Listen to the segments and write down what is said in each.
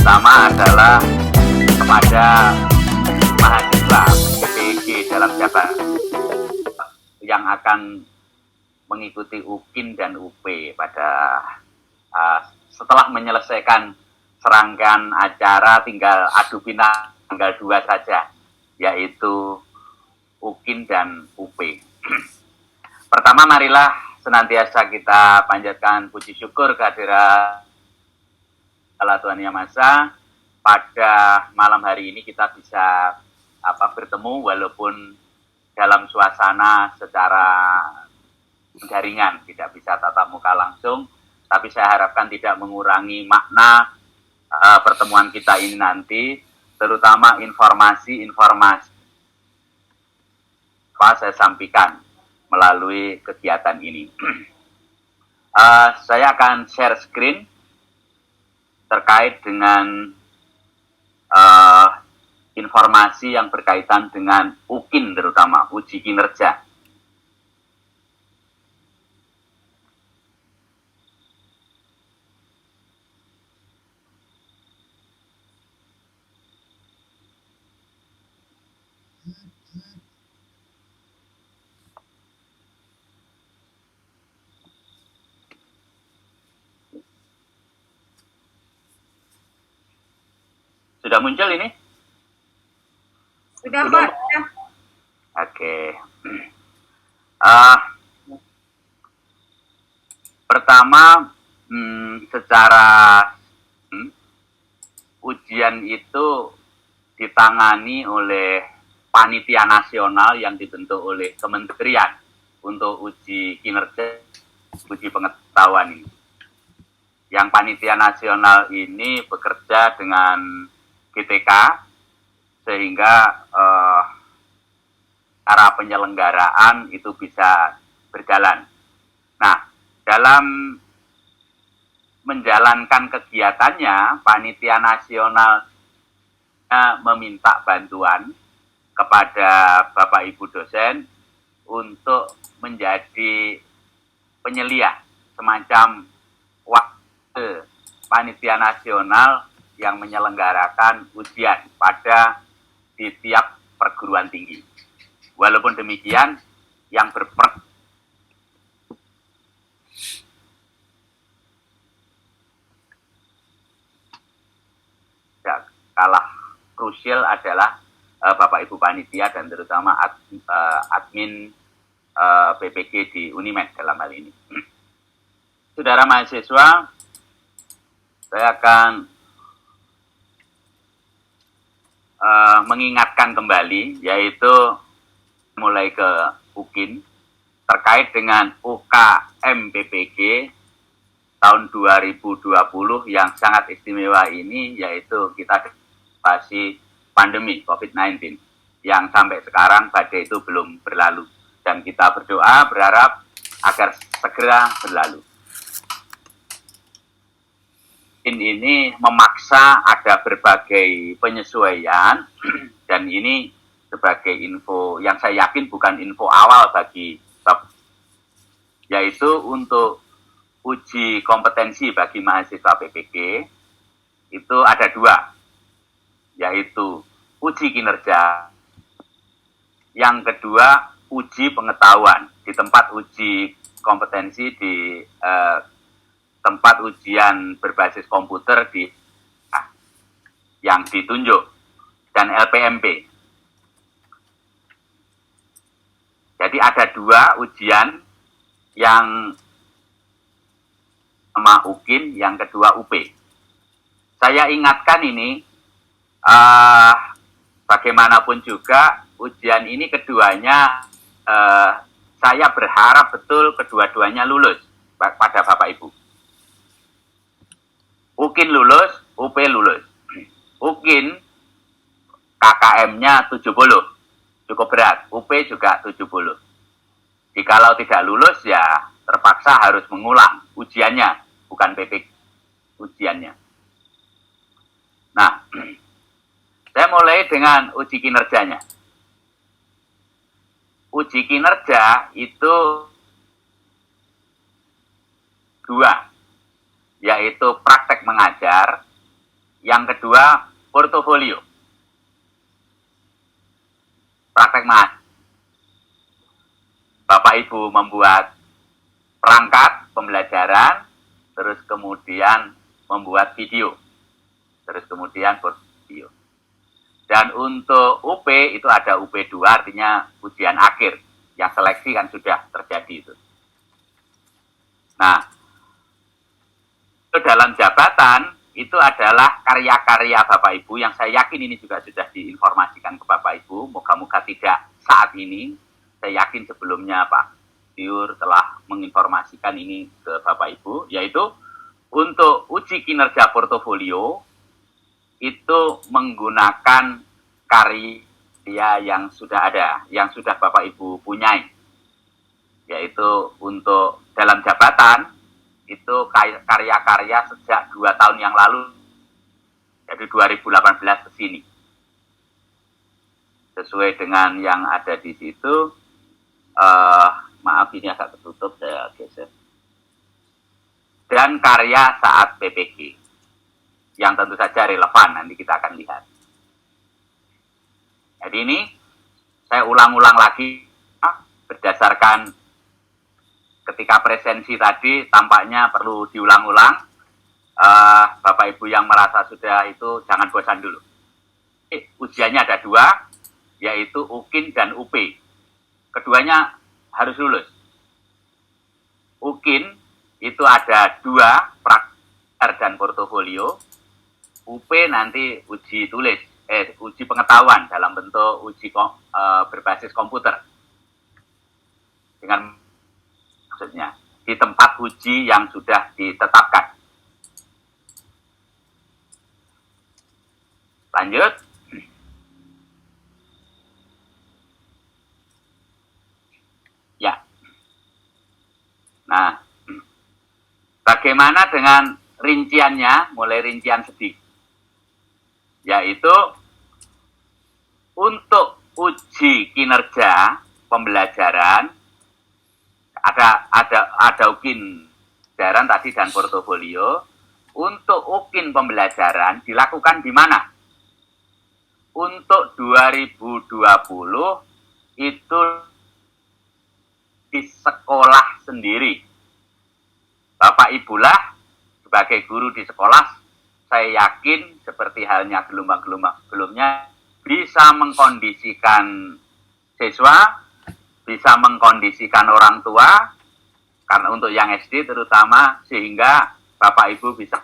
Pertama adalah kepada mahasiswa PPG dalam jabatan yang akan mengikuti UKIN dan UP pada setelah menyelesaikan serangkaian acara, tinggal adu final tanggal 2 saja, yaitu UKIN dan UP. Pertama, marilah senantiasa kita panjatkan puji syukur kehadirat Allah Tuhan Yang Maha Esa. Pada malam hari ini kita bisa bertemu walaupun dalam suasana secara jaringan, tidak bisa tatap muka langsung, tapi saya harapkan tidak mengurangi makna pertemuan kita ini nanti, terutama informasi-informasi saya sampaikan melalui kegiatan ini. Saya akan share screen terkait dengan informasi yang berkaitan dengan UKIN, terutama uji kinerja. Sudah muncul ini? Sudah, Pak. Oke. Pertama, secara ujian itu ditangani oleh panitia nasional yang dibentuk oleh kementerian untuk uji kinerja, uji pengetahuan ini. Yang panitia nasional ini bekerja dengan GTK sehingga cara penyelenggaraan itu bisa berjalan. Nah, dalam menjalankan kegiatannya, panitia nasional meminta bantuan kepada Bapak Ibu dosen untuk menjadi penyelia, semacam wakil panitia nasional yang menyelenggarakan ujian di tiap perguruan tinggi. Walaupun demikian, yang kalah krusial adalah Bapak Ibu panitia dan terutama admin PPG di Unimed dalam hal ini. Saudara mahasiswa, saya akan mengingatkan kembali, yaitu mulai ke UKIN terkait dengan UKM PPG tahun 2020 yang sangat istimewa ini, yaitu kita masih pandemi COVID-19 yang sampai sekarang badai itu belum berlalu, dan kita berdoa berharap agar segera berlalu. Ini memaksa ada berbagai penyesuaian dan ini sebagai info yang saya yakin bukan info awal bagi yaitu untuk uji kompetensi bagi mahasiswa PPG itu ada dua, yaitu uji kinerja, yang kedua uji pengetahuan. Di tempat uji kompetensi di tempat ujian berbasis komputer yang ditunjuk, dan LPMP. Jadi ada dua ujian, yang sama UKIN, yang kedua UP. Saya ingatkan ini, bagaimanapun juga ujian ini keduanya, saya berharap betul kedua-duanya lulus pada Bapak Ibu. UKIN lulus, UP lulus. UKIN KKM-nya 70, cukup berat. UP juga 70. Jikalau tidak lulus, ya terpaksa harus mengulang ujiannya, bukan PPG ujiannya. Nah, saya mulai dengan uji kinerjanya. Uji kinerja itu dua, yaitu praktek mengajar Yang kedua, portofolio. Praktek mas. Bapak Ibu membuat perangkat pembelajaran, terus kemudian membuat video, terus kemudian portfolio. Dan untuk UP itu ada UP2, artinya ujian akhir. Yang seleksi kan sudah terjadi itu. Nah, itu dalam jabatan itu adalah karya-karya Bapak Ibu yang saya yakin ini juga sudah diinformasikan ke Bapak Ibu. Moga-moga tidak saat ini. Saya yakin sebelumnya Pak Tiur telah menginformasikan ini ke Bapak Ibu, yaitu untuk uji kinerja portofolio itu menggunakan karya yang sudah ada, yang sudah Bapak Ibu punyai, yaitu untuk dalam jabatan itu karya-karya sejak 2 tahun yang lalu, jadi 2018 ke sini. Sesuai dengan yang ada di situ, maaf ini agak tertutup, saya geser. Dan karya saat PPG, yang tentu saja relevan, nanti kita akan lihat. Jadi ini saya ulang-ulang lagi, berdasarkan ketika presensi tadi tampaknya perlu diulang-ulang. Bapak Ibu yang merasa sudah itu jangan bosan dulu. Ujiannya ada 2, yaitu UKIN dan UP. Keduanya harus lulus. UKIN itu ada 2, praktek dan portofolio. UP nanti uji tulis, uji pengetahuan dalam bentuk uji berbasis komputer. Dengan maksudnya di tempat uji yang sudah ditetapkan. Lanjut. Ya. Nah, bagaimana dengan rinciannya, mulai rincian sedikit, yaitu untuk uji kinerja pembelajaran ada UKIN pembelajaran tadi dan portofolio. Untuk UKIN pembelajaran dilakukan di mana? Untuk 2020 itu di sekolah sendiri. Bapak Ibulah sebagai guru di sekolah, saya yakin seperti halnya gelombang-gelombang sebelumnya bisa mengkondisikan siswa, bisa mengkondisikan orang tua, karena untuk yang SD terutama, sehingga Bapak Ibu bisa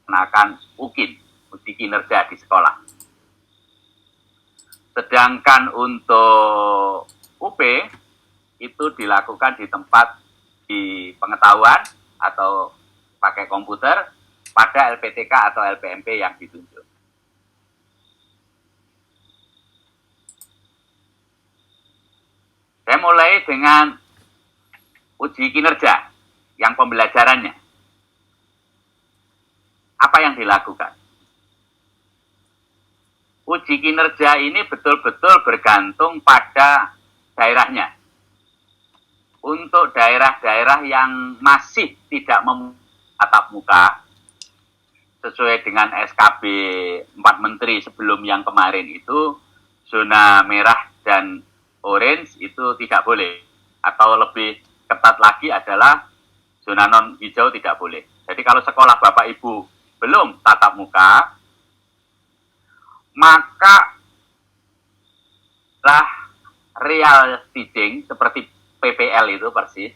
melakukan UKIN, uji kinerja di sekolah. Sedangkan untuk UP itu dilakukan di tempat di pengetahuan atau pakai komputer pada LPTK atau LPMP yang ditunjuk. Saya mulai dengan uji kinerja yang pembelajarannya. Apa yang dilakukan? Uji kinerja ini betul-betul bergantung pada daerahnya. Untuk daerah-daerah yang masih tidak tatap muka, sesuai dengan SKB 4 Menteri sebelum yang kemarin itu, zona merah dan orange itu tidak boleh. Atau lebih ketat lagi adalah zona non hijau tidak boleh. Jadi kalau sekolah Bapak Ibu belum tatap muka, maka lah real teaching seperti PPL itu persis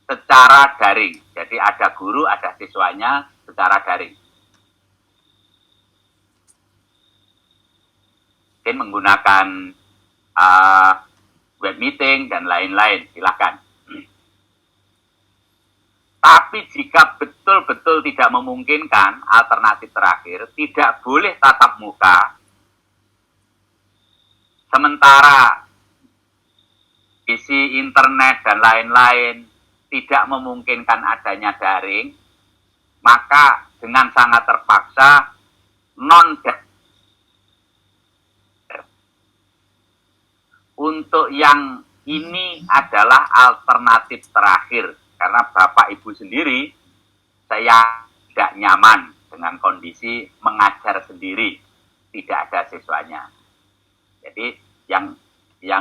secara daring. Jadi ada guru, ada siswanya secara daring. Mungkin menggunakan web meeting dan lain-lain, silakan. Tapi jika betul-betul tidak memungkinkan, alternatif terakhir, tidak boleh tatap muka. Sementara isi internet dan lain-lain tidak memungkinkan adanya daring, maka dengan sangat terpaksa untuk yang ini adalah alternatif terakhir, karena Bapak Ibu sendiri saya tidak nyaman dengan kondisi mengajar sendiri, tidak ada siswanya. Jadi yang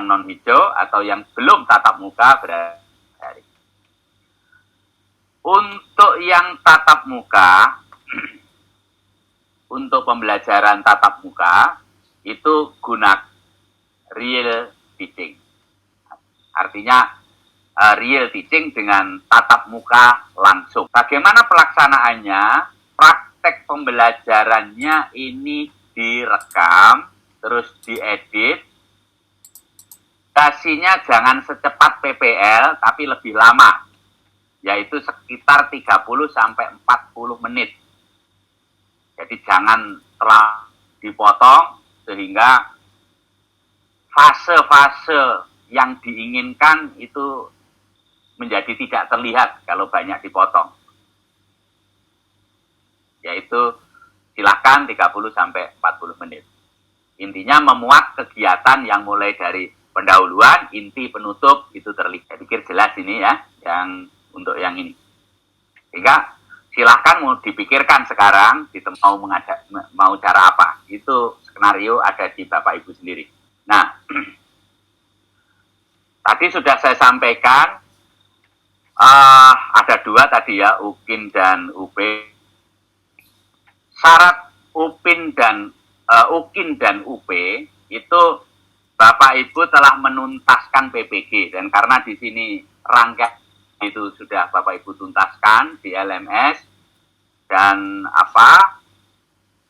non hijau atau yang belum tatap muka berarti. Untuk yang tatap muka, untuk pembelajaran tatap muka itu guna real teaching. Artinya real teaching dengan tatap muka langsung. Bagaimana pelaksanaannya? Praktek pembelajarannya ini direkam, terus diedit. Durasinya jangan secepat PPL, tapi lebih lama, yaitu sekitar 30 sampai 40 menit. Jadi jangan telah dipotong sehingga fase-fase yang diinginkan itu menjadi tidak terlihat kalau banyak dipotong. Yaitu silakan 30 sampai 40 menit. Intinya memuat kegiatan yang mulai dari pendahuluan, inti, penutup itu terlihat. Saya pikir jelas ini ya, yang untuk yang ini. Sehingga silahkan mau dipikirkan sekarang, mau cara apa. Itu skenario ada di Bapak Ibu sendiri. Nah, tadi sudah saya sampaikan, ada dua tadi ya, UKIN dan UP. Syarat UKIN dan UP itu Bapak Ibu telah menuntaskan PPG, dan karena di sini rangkaian itu sudah Bapak Ibu tuntaskan di LMS, dan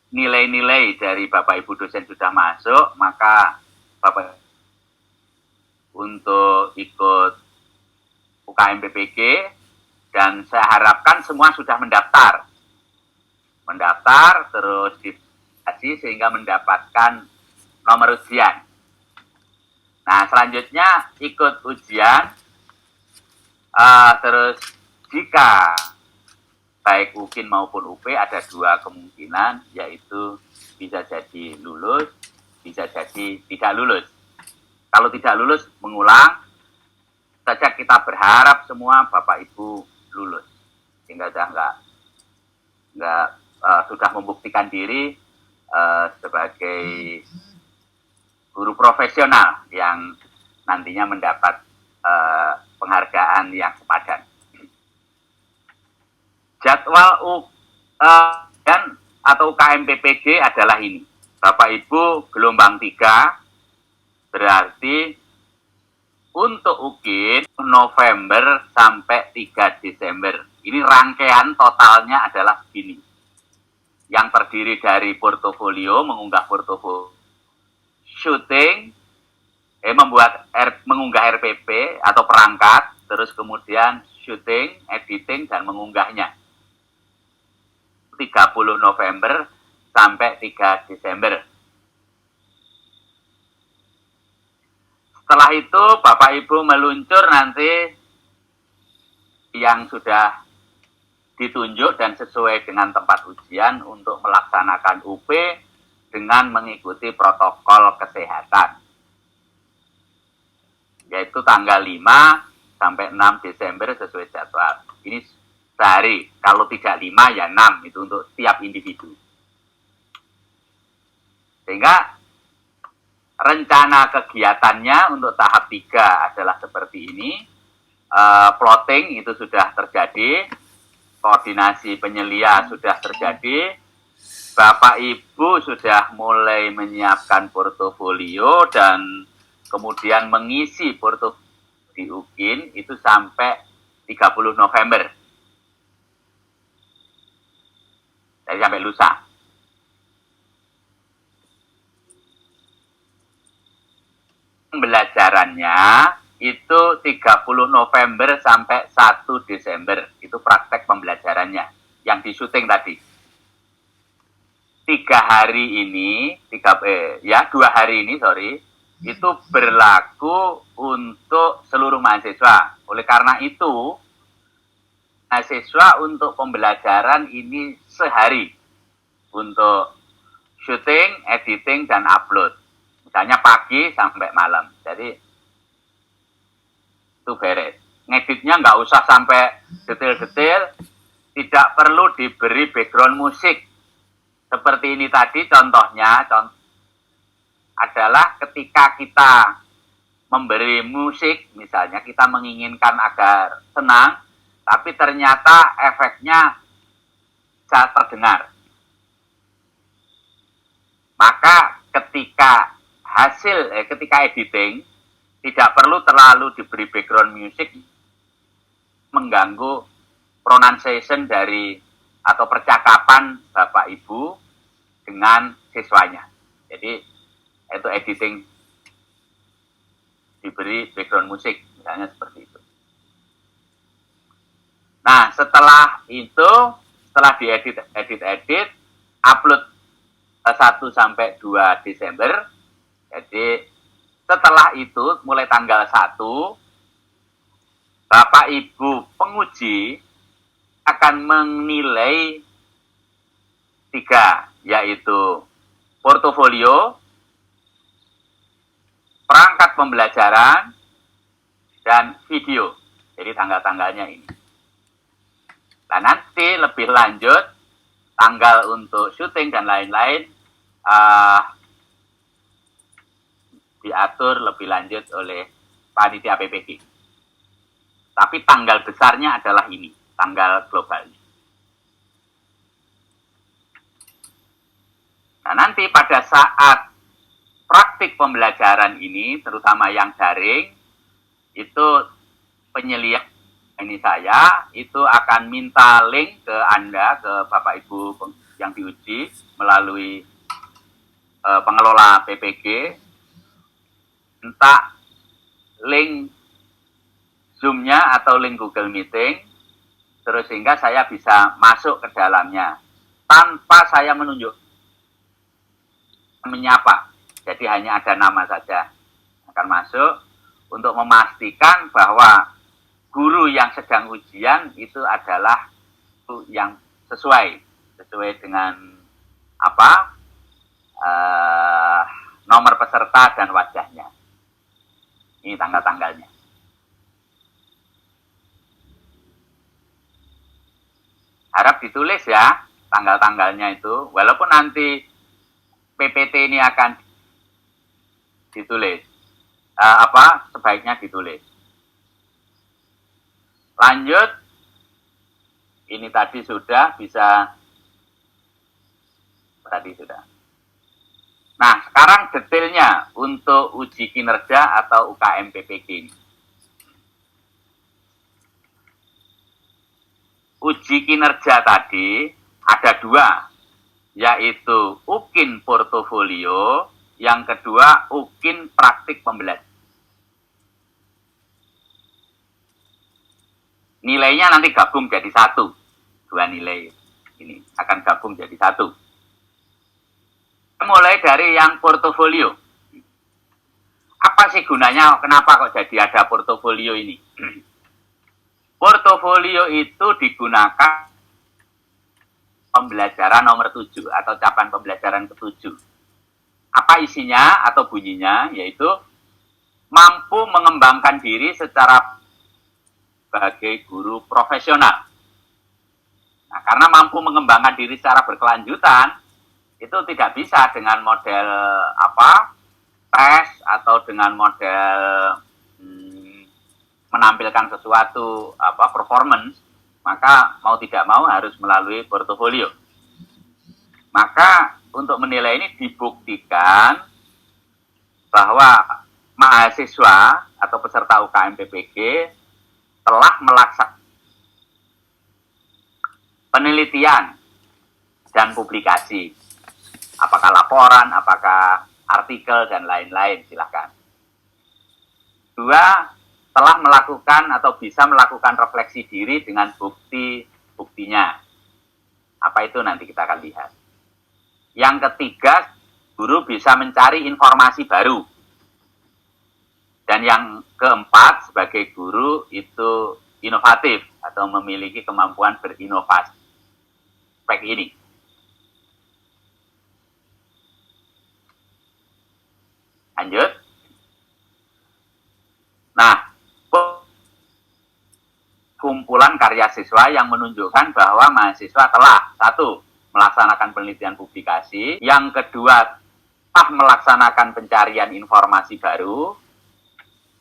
nilai-nilai dari Bapak Ibu dosen sudah masuk, maka Bapak untuk ikut UKM PPG, dan saya harapkan semua sudah mendaftar terus dikaji sehingga mendapatkan nomor ujian. Nah, selanjutnya ikut ujian, terus jika baik UKIN maupun UP ada dua kemungkinan, yaitu bisa jadi lulus, bisa jadi tidak lulus. Kalau tidak lulus, mengulang saja, kita berharap semua Bapak Ibu lulus, sehingga sudah membuktikan diri sebagai guru profesional yang nantinya mendapat penghargaan yang sepadan. Jadwal atau UKM PPG adalah ini. Bapak Ibu gelombang 3 berarti untuk UKIN November sampai 3 Desember. Ini rangkaian totalnya adalah begini. Yang terdiri dari portofolio, mengunggah portofolio, syuting, mengunggah RPP atau perangkat, terus kemudian syuting, editing, dan mengunggahnya. 30 November sampai 3 Desember. Setelah itu Bapak Ibu meluncur nanti yang sudah ditunjuk dan sesuai dengan tempat ujian untuk melaksanakan UP dengan mengikuti protokol kesehatan. Yaitu tanggal 5 sampai 6 Desember sesuai jadwal. Ini sehari, kalau tidak 5 ya 6, itu untuk setiap individu. Sehingga rencana kegiatannya untuk tahap 3 adalah seperti ini. Plotting itu sudah terjadi, koordinasi penyelia sudah terjadi, Bapak Ibu sudah mulai menyiapkan portofolio dan kemudian mengisi portofolio di UKIN itu sampai 30 November. Jadi sampai lusa. Pembelajarannya itu 30 November sampai 1 Desember. Itu praktek pembelajarannya yang di syuting tadi. 2 hari ini, itu berlaku untuk seluruh mahasiswa. Oleh karena itu, mahasiswa untuk pembelajaran ini sehari untuk syuting, editing, dan upload. Misalnya pagi sampai malam. Jadi itu beres. Ngeditnya nggak usah sampai detail-detail, tidak perlu diberi background musik Seperti ini tadi contohnya adalah ketika kita memberi musik, misalnya kita menginginkan agar senang, tapi ternyata efeknya bisa terdengar. Maka ketika ketika editing, tidak perlu terlalu diberi background music mengganggu pronunciation dari atau percakapan Bapak Ibu dengan siswanya. Jadi itu editing diberi background musik, misalnya seperti itu. Nah, setelah diedit, upload 1 sampai 2 Desember. Jadi setelah itu mulai tanggal 1, Bapak Ibu penguji akan menilai 3, yaitu portofolio, perangkat pembelajaran, dan video. Jadi tanggal-tanggalnya ini. Nah, nanti lebih lanjut, tanggal untuk syuting dan lain-lain diatur lebih lanjut oleh panitia PPG. Tapi tanggal besarnya adalah ini, tanggal globalnya. Nah, nanti pada saat praktik pembelajaran ini, terutama yang daring, itu penyelia ini saya, itu akan minta link ke Anda, ke Bapak Ibu yang diuji, melalui pengelola PPG, entah link Zoom-nya atau link Google Meeting, terus sehingga saya bisa masuk ke dalamnya tanpa saya menyapa. Jadi hanya ada nama saja akan masuk untuk memastikan bahwa guru yang sedang ujian itu adalah yang sesuai dengan nomor peserta dan wajahnya. Ini tanggal-tanggalnya. Harap ditulis ya tanggal-tanggalnya itu, walaupun nanti PPT ini akan ditulis, sebaiknya ditulis. Lanjut, ini tadi sudah sudah. Nah, sekarang detailnya untuk uji kinerja atau UKM PPG ini. Uji kinerja tadi ada 2, yaitu UKIN portofolio, yang kedua UKIN praktik pembelajaran. Nilainya nanti gabung jadi 1. 2 nilai ini akan gabung jadi 1. Mulai dari yang portofolio. Apa sih gunanya? Kenapa kok jadi ada portofolio ini? Portofolio itu digunakan pembelajaran nomor 7 atau capaian pembelajaran ke-7. Apa isinya atau bunyinya? Yaitu mampu mengembangkan diri secara sebagai guru profesional. Nah, karena mampu mengembangkan diri secara berkelanjutan, itu tidak bisa dengan model tes atau dengan model menampilkan sesuatu performance, maka mau tidak mau harus melalui portofolio. Maka untuk menilai ini dibuktikan bahwa mahasiswa atau peserta UKM PPG telah melaksanakan penelitian dan publikasi. Apakah laporan, apakah artikel, dan lain-lain, silakan. 2, telah melakukan atau bisa melakukan refleksi diri dengan bukti-buktinya. Apa itu nanti kita akan lihat. Yang ketiga, guru bisa mencari informasi baru. Dan yang keempat, sebagai guru itu inovatif atau memiliki kemampuan berinovasi. Aspek ini. Lanjut. Nah, kumpulan karya siswa yang menunjukkan bahwa mahasiswa telah 1. melaksanakan penelitian publikasi. Yang kedua, telah melaksanakan pencarian informasi baru,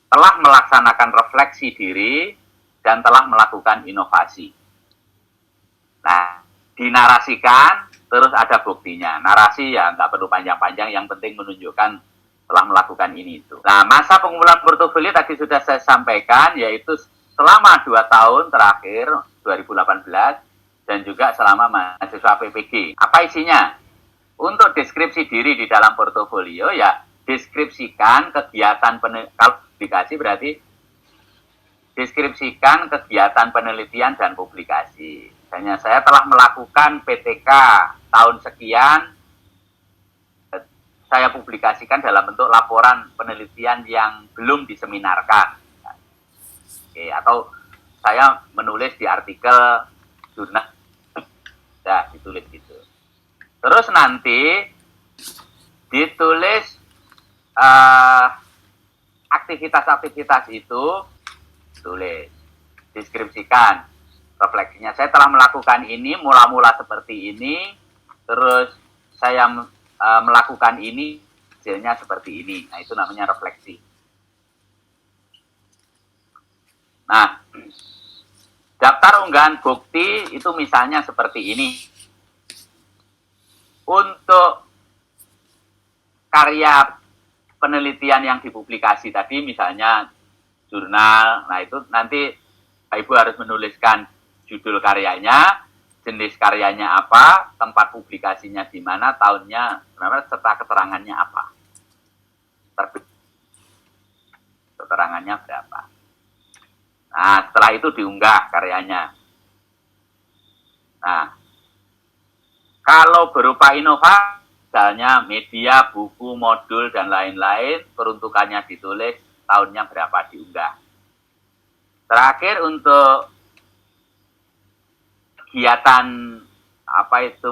telah melaksanakan refleksi diri, dan telah melakukan inovasi. Nah, dinarasikan, terus ada buktinya. Narasi ya nggak perlu panjang-panjang, yang penting menunjukkan telah melakukan ini itu. Nah, masa pengumpulan portofolio tadi sudah saya sampaikan, yaitu selama 2 tahun terakhir, 2018, dan juga selama mahasiswa PPG. Apa isinya? Untuk deskripsi diri di dalam portofolio, ya deskripsikan kegiatan kalau publikasi berarti deskripsikan kegiatan penelitian dan publikasi. Misalnya saya telah melakukan PTK tahun sekian, saya publikasikan dalam bentuk laporan penelitian yang belum diseminarkan. Oke, atau saya menulis di artikel jurnal, ya ditulis gitu. Terus nanti ditulis aktivitas-aktivitas itu, tulis, deskripsikan, refleksinya. Saya telah melakukan ini, mula-mula seperti ini, terus saya melakukan ini, hasilnya seperti ini. Nah, itu namanya refleksi. Nah, daftar unggahan bukti itu misalnya seperti ini. Untuk karya penelitian yang dipublikasi tadi, misalnya jurnal, nah itu nanti Ibu harus menuliskan judul karyanya, jenis karyanya apa, tempat publikasinya di mana, tahunnya, serta keterangannya apa. Keterangannya berapa. Nah, setelah itu diunggah karyanya. Nah, kalau berupa inovasi, misalnya media, buku, modul, dan lain-lain, peruntukannya ditulis, tahunnya berapa diunggah. Terakhir untuk kegiatan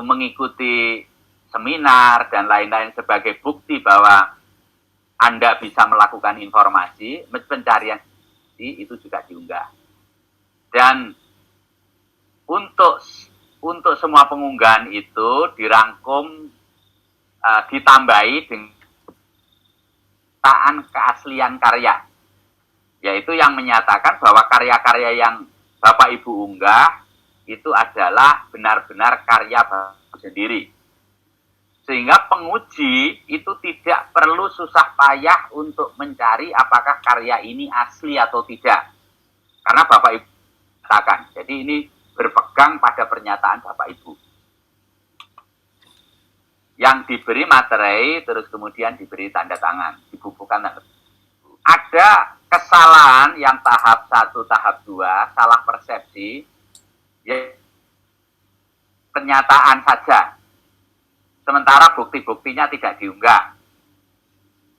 mengikuti seminar dan lain-lain sebagai bukti bahwa Anda bisa melakukan informasi, pencarian itu juga diunggah. Dan untuk semua pengunggahan itu dirangkum, ditambahi dengan keaslian karya, yaitu yang menyatakan bahwa karya-karya yang Bapak Ibu unggah itu adalah benar-benar karya Bapak sendiri. Sehingga penguji itu tidak perlu susah payah untuk mencari apakah karya ini asli atau tidak. Karena Bapak Ibu katakan. Jadi ini berpegang pada pernyataan Bapak Ibu. Yang diberi materai, terus kemudian diberi tanda tangan, dibukukan tanda tangan. Ada kesalahan yang tahap 1, tahap 2, salah persepsi, ya, pernyataan saja. Sementara bukti-buktinya tidak diunggah.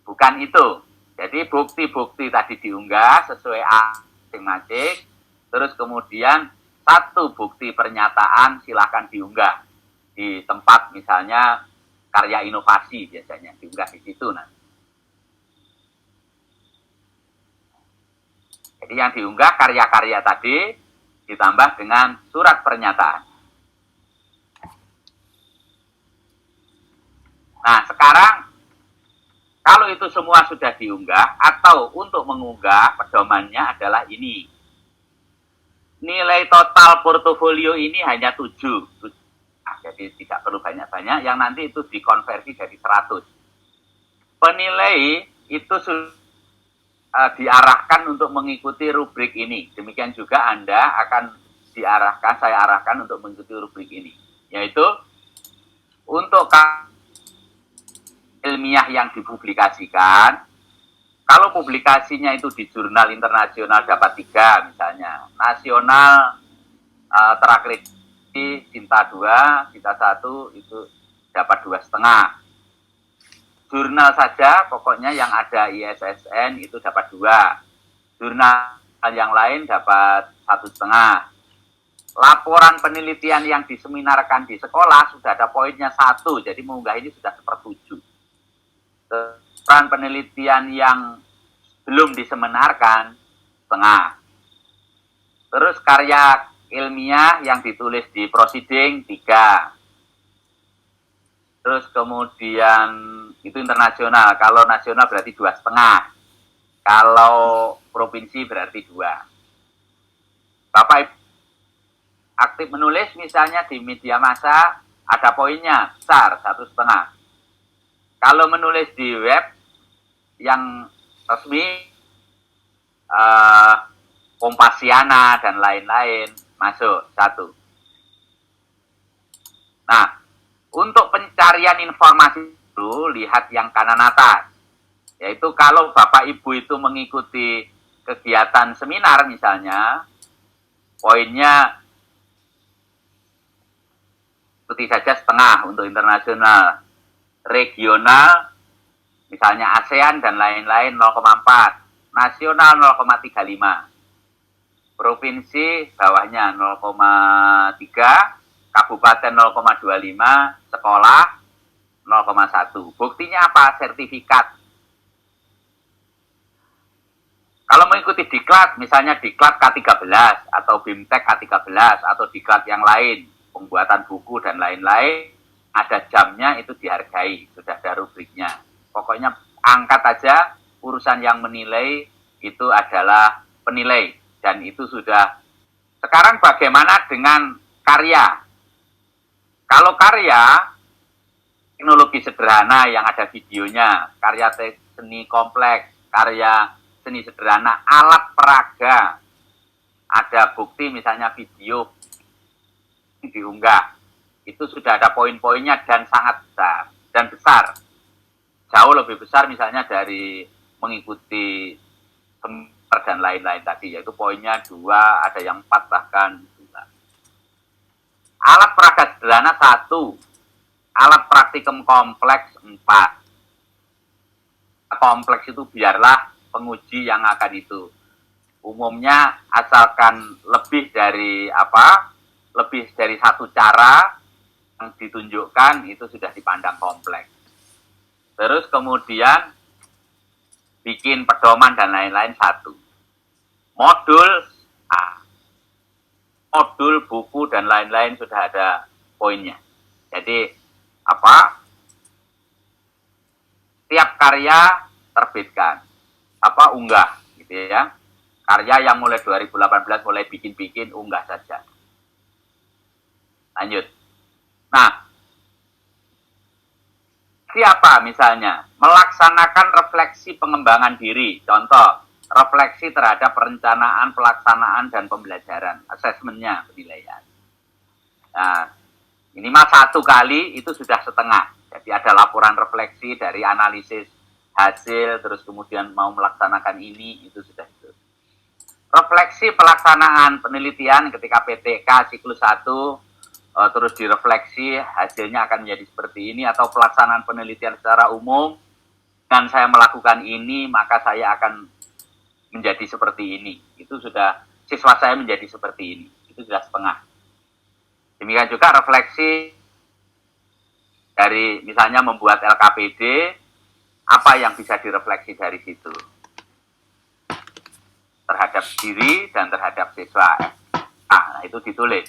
Bukan itu. Jadi bukti-bukti tadi diunggah sesuai masing-masing, terus kemudian satu bukti pernyataan silakan diunggah di tempat misalnya karya inovasi, biasanya diunggah di situ nanti. Jadi yang diunggah karya-karya tadi ditambah dengan surat pernyataan. Nah, sekarang kalau itu semua sudah diunggah atau untuk mengunggah, pedomannya adalah ini. Nilai total portofolio ini hanya 7. Nah, jadi tidak perlu banyak-banyak, yang nanti itu dikonversi jadi 100. Penilai itu diarahkan untuk mengikuti rubrik ini. Demikian juga Anda akan diarahkan, saya arahkan untuk mengikuti rubrik ini. Yaitu untuk ilmiah yang dipublikasikan, kalau publikasinya itu di jurnal internasional dapat 3 misalnya, nasional terakreditasi Sinta 2, Sinta 1 itu dapat 2,5. Jurnal saja pokoknya yang ada ISSN itu dapat 2. Jurnal yang lain dapat 1,5. Laporan penelitian yang diseminarkan di sekolah sudah ada poinnya 1, jadi mengunggah ini sudah 1/7. Laporan penelitian yang belum diseminarkan 1/2. Terus karya ilmiah yang ditulis di proceeding 3. Terus kemudian itu internasional. Kalau nasional berarti 2,5. Kalau provinsi berarti 2. Bapak aktif menulis misalnya di media massa, ada poinnya besar 1,5. Kalau menulis di web yang resmi, Kompasiana dan lain-lain masuk 1. Nah, untuk pencarian informasi itu lihat yang kanan atas. Yaitu kalau Bapak Ibu itu mengikuti kegiatan seminar misalnya, poinnya ikuti saja 1,5 untuk internasional. Regional, misalnya ASEAN dan lain-lain 0,4. Nasional 0,35. Provinsi bawahnya 0,3. Kabupaten 0,25, sekolah 0,1. Buktinya apa? Sertifikat. Kalau mengikuti diklat, misalnya diklat K13 atau BIMTEK K13 atau diklat yang lain, pembuatan buku dan lain-lain, ada jamnya, itu dihargai, sudah ada rubriknya. Pokoknya angkat aja, urusan yang menilai itu adalah penilai, dan itu sudah. Sekarang bagaimana dengan karya? Kalau karya, teknologi sederhana yang ada videonya, karya seni kompleks, karya seni sederhana, alat peraga, ada bukti misalnya video diunggah, itu sudah ada poin-poinnya dan sangat besar, dan besar. Jauh lebih besar misalnya dari mengikuti seminar dan lain-lain tadi, yaitu poinnya 2, ada yang 4 bahkan. Alat peraga sederhana 1, alat praktikum kompleks 4. Kompleks itu biarlah penguji yang akan itu. Umumnya asalkan lebih dari satu cara yang ditunjukkan itu sudah dipandang kompleks. Terus kemudian bikin pedoman dan lain-lain 1. Modul A. Modul, buku, dan lain-lain sudah ada poinnya. Jadi, tiap karya terbitkan, unggah, gitu ya. Karya yang mulai 2018 mulai bikin-bikin, unggah saja. Lanjut. Nah, siapa misalnya melaksanakan refleksi pengembangan diri, contoh, refleksi terhadap perencanaan, pelaksanaan, dan pembelajaran, asesmennya, penilaian. Nah, minimal 1 kali itu sudah setengah. Jadi ada laporan refleksi dari analisis hasil, terus kemudian mau melaksanakan ini, itu sudah itu. Refleksi pelaksanaan penelitian ketika PTK siklus 1, terus direfleksi, hasilnya akan menjadi seperti ini, atau pelaksanaan penelitian secara umum, dengan saya melakukan ini, maka saya akan menjadi seperti ini. Itu sudah, siswa saya menjadi seperti ini. Itu sudah setengah. Demikian juga refleksi dari misalnya membuat LKPD, apa yang bisa direfleksi dari situ terhadap diri dan terhadap siswa. Nah, itu ditulis.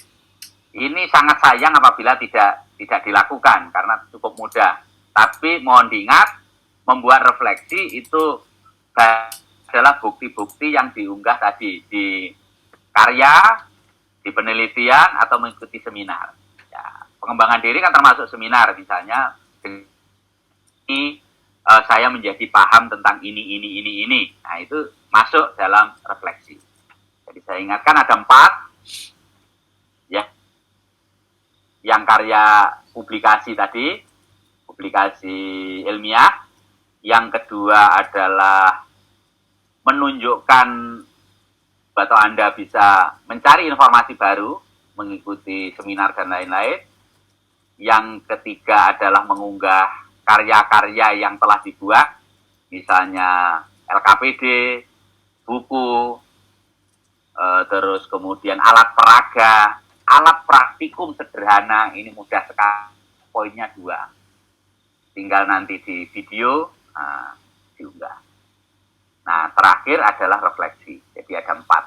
Ini sangat sayang apabila tidak dilakukan karena cukup mudah. Tapi mohon diingat, membuat refleksi itu adalah bukti-bukti yang diunggah tadi di karya, di penelitian, atau mengikuti seminar. Ya, pengembangan diri kan termasuk seminar, misalnya ini saya menjadi paham tentang ini. Nah, itu masuk dalam refleksi. Jadi saya ingatkan ada 4, ya, yang karya publikasi tadi, publikasi ilmiah. Yang kedua adalah menunjukkan atau Anda bisa mencari informasi baru, mengikuti seminar dan lain-lain. Yang ketiga adalah mengunggah karya-karya yang telah dibuat, misalnya LKPD, buku, terus kemudian alat peraga, alat praktikum sederhana, ini mudah sekali, poinnya 2. Tinggal nanti di video, diunggah. Nah, terakhir adalah refleksi. Jadi ada 4.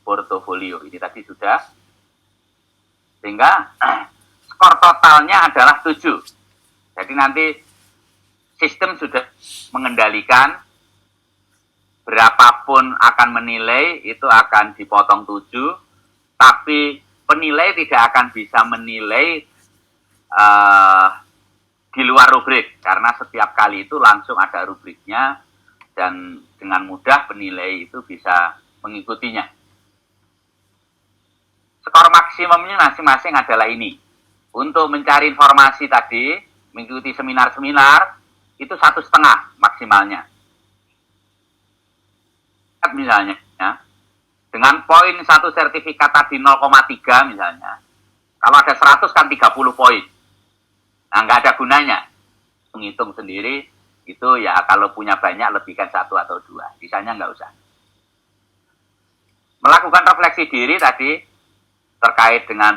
Portofolio, ini tadi sudah. Sehingga totalnya adalah 7. Jadi nanti sistem sudah mengendalikan berapapun akan menilai itu akan dipotong 7, tapi penilai tidak akan bisa menilai di luar rubrik karena setiap kali itu langsung ada rubriknya dan dengan mudah penilai itu bisa mengikutinya. Skor maksimumnya masing-masing adalah ini. Untuk mencari informasi tadi, mengikuti seminar-seminar, itu 1,5 maksimalnya. Misalnya, ya, dengan poin satu sertifikat tadi 0,3 misalnya, kalau ada 100 kan 30 poin. Nah, nggak ada gunanya. Menghitung sendiri, itu ya kalau punya banyak lebihkan 1 atau 2. Sisanya nggak usah. Melakukan refleksi diri tadi, terkait dengan